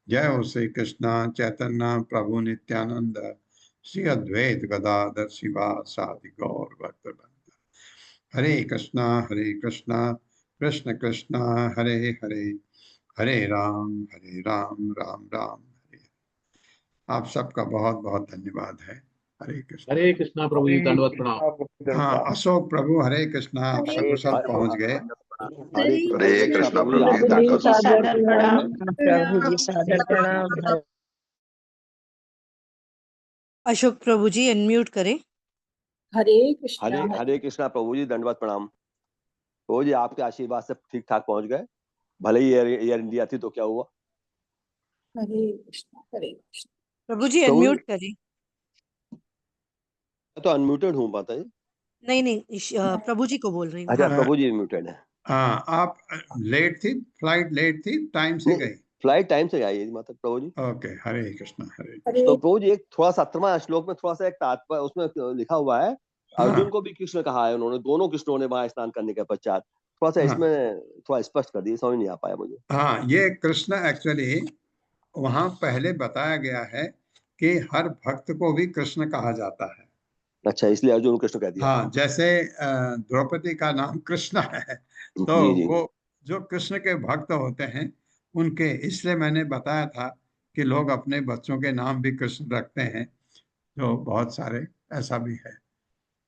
[SPEAKER 2] जय हो श्री कृष्ण चैतन्य प्रभु नित्यानंद श्री अद्वैत गदाधर शिवासादि गौर भक्तवृंद। हरे कृष्णा कृष्ण कृष्ण हरे हरे, हरे राम राम राम हरे। आप सबका बहुत बहुत धन्यवाद है। हरे कृष्ण।
[SPEAKER 5] हरे कृष्णा प्रभु जी, दंडवत प्रणाम।
[SPEAKER 2] हाँ, अशोक प्रभु हरे कृष्णा, आप सकुशल पहुंच गए।
[SPEAKER 4] हरे
[SPEAKER 1] हरे
[SPEAKER 4] कृष्णा
[SPEAKER 1] कृष्ण
[SPEAKER 4] प्रभु जी,
[SPEAKER 1] प्रभु
[SPEAKER 4] आगे
[SPEAKER 1] जी,
[SPEAKER 4] बढ़ो।
[SPEAKER 1] सादर प्रणाम।
[SPEAKER 3] प्रभु जी सादर प्रणाम।
[SPEAKER 6] अशोक प्रभु जी अनम्यूट करें।
[SPEAKER 1] हरे कृष्णा
[SPEAKER 4] हरे कृष्णा प्रभु जी, दंडवत प्रणाम। तो जी आपके आशीर्वाद से ठीक ठाक पहुंच गए, भले ही एयर इंडिया थी तो क्या हुआ।
[SPEAKER 10] हरे कृष्ण हरे कृष्ण।
[SPEAKER 6] प्रभु जी
[SPEAKER 4] प्रभु
[SPEAKER 6] अनम्यूट करिए।
[SPEAKER 4] मैं तो अनम्यूटेड हूँ माता जी।
[SPEAKER 6] नहीं, प्रभु जी को बोल रही हूँ।
[SPEAKER 4] अच्छा
[SPEAKER 2] हाँ।
[SPEAKER 4] प्रभु जी म्यूटेड है।
[SPEAKER 2] हाँ, आप लेट थी, फ्लाइट लेट थी, टाइम से गई?
[SPEAKER 4] फ्लाइट टाइम से आई है माता प्रभु जी।
[SPEAKER 2] ओके, हरे कृष्ण हरे कृष्ण।
[SPEAKER 4] तो प्रभु जी एक थोड़ा 17वां श्लोक में थोड़ा सा एक तात्पर्य उसमें लिखा हुआ है, अर्जुन को भी कृष्ण कहा है उन्होंने, दोनों कृष्णों ने वहां स्नान करने के पश्चात। थोड़ा सा इसमें थोड़ा स्पष्ट कर दिए, समझ नहीं आ पाया मुझे।
[SPEAKER 2] हाँ, ये कृष्ण एक्चुअली वहां पहले बताया गया है कि हर भक्त को भी कृष्ण कहा जाता है।
[SPEAKER 4] अच्छा, इसलिए अर्जुन कृष्ण कह दिया।
[SPEAKER 2] हाँ, जैसे द्रौपदी का नाम कृष्ण है, तो
[SPEAKER 4] जी।
[SPEAKER 2] वो जो कृष्ण के भक्त होते हैं उनके, इसलिए मैंने बताया था कि लोग अपने बच्चों के नाम भी कृष्ण रखते हैं, जो बहुत सारे ऐसा भी है।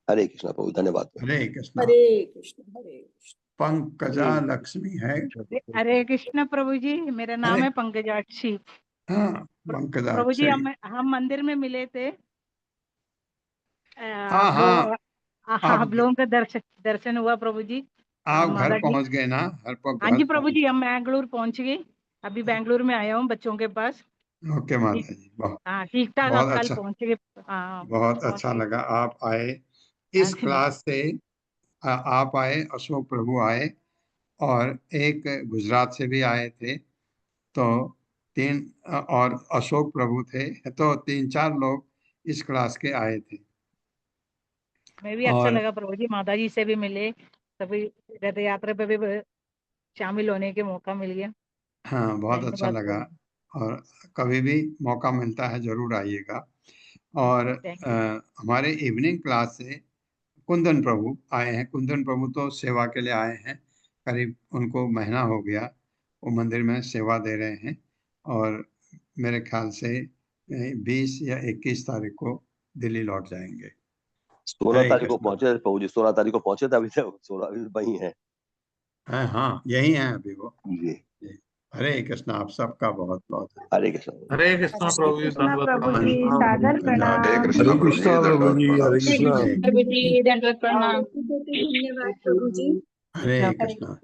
[SPEAKER 4] हरे कृष्ण प्रभु, धन्यवाद।
[SPEAKER 2] हरे कृष्ण।
[SPEAKER 10] हरे कृष्ण हरे कृष्ण।
[SPEAKER 2] पंकजा लक्ष्मी है।
[SPEAKER 11] हरे कृष्ण प्रभु जी, मेरा नाम है पंकजाक्षी।
[SPEAKER 2] हाँ,
[SPEAKER 11] प्रभु जी
[SPEAKER 2] पंकजाक्षी।
[SPEAKER 11] हम मंदिर में मिले थे।
[SPEAKER 2] हाँ,
[SPEAKER 11] आप लोगों का दर्शन हुआ प्रभु जी।
[SPEAKER 2] आप घर
[SPEAKER 11] माता जी,
[SPEAKER 2] पहुंच गए ना?
[SPEAKER 11] हाँ जी प्रभु जी, हम बैंगलोर पहुंच गए। अभी बैंगलोर में आया हूँ बच्चों के पास।
[SPEAKER 2] ओके माता जी,
[SPEAKER 11] हाँ ठीक ठाक,
[SPEAKER 2] बहुत
[SPEAKER 11] आप कल
[SPEAKER 2] अच्छा,
[SPEAKER 11] पहुंच गए। हाँ
[SPEAKER 2] बहुत
[SPEAKER 11] पहुंच
[SPEAKER 2] अच्छा
[SPEAKER 11] गए।
[SPEAKER 2] लगा आप आए
[SPEAKER 11] हाँ
[SPEAKER 2] इस
[SPEAKER 11] जी
[SPEAKER 2] क्लास से। आप आए, अशोक प्रभु आए, और एक गुजरात से भी आए थे, तो तीन, और अशोक प्रभु थे, तो 3-4 लोग इस क्लास के आए थे।
[SPEAKER 11] मैं भी अच्छा
[SPEAKER 2] और
[SPEAKER 11] लगा प्रभु जी, माता जी से भी मिले, सभी रथ यात्रा पे भी शामिल होने के मौका मिल गया।
[SPEAKER 2] हाँ, बहुत अच्छा
[SPEAKER 11] धन्यवाद
[SPEAKER 2] लगा,
[SPEAKER 11] प्रभु।
[SPEAKER 2] और कभी भी मौका मिलता है जरूर आइएगा। और
[SPEAKER 11] थैंक यू।
[SPEAKER 2] हमारे इवनिंग क्लास से कुंदन प्रभु आए हैं। कुंदन प्रभु तो सेवा के लिए आए हैं, करीब उनको महीना हो गया वो मंदिर में सेवा दे रहे हैं, और मेरे ख्याल से 20 या 21 तारीख को दिल्ली लौट जाएंगे।
[SPEAKER 4] 16
[SPEAKER 2] हरे
[SPEAKER 4] तारीख को
[SPEAKER 2] कृष्ण।
[SPEAKER 4] पहुंचे थे प्रभु जी, 16 तारीख को पहुंचे थे, अभी तक 16 वही है।
[SPEAKER 2] हाँ, यही है अभी वो।
[SPEAKER 4] जी।
[SPEAKER 2] जी। हरे कृष्ण, आप सबका बहुत बहुत
[SPEAKER 4] हरे कृष्ण।
[SPEAKER 5] हरे कृष्ण प्रभु जी,
[SPEAKER 9] कृष्णा
[SPEAKER 5] दंडवत
[SPEAKER 9] प्रभु
[SPEAKER 5] प्रणाम।
[SPEAKER 9] जी, सादर प्रणाम।
[SPEAKER 12] हरे कृष्णा प्रभु जी, हरे कृष्णा।
[SPEAKER 3] प्रभु जी दंडवत प्रणाम।
[SPEAKER 7] धन्यवाद प्रभु जी।
[SPEAKER 2] हरे कृष्ण।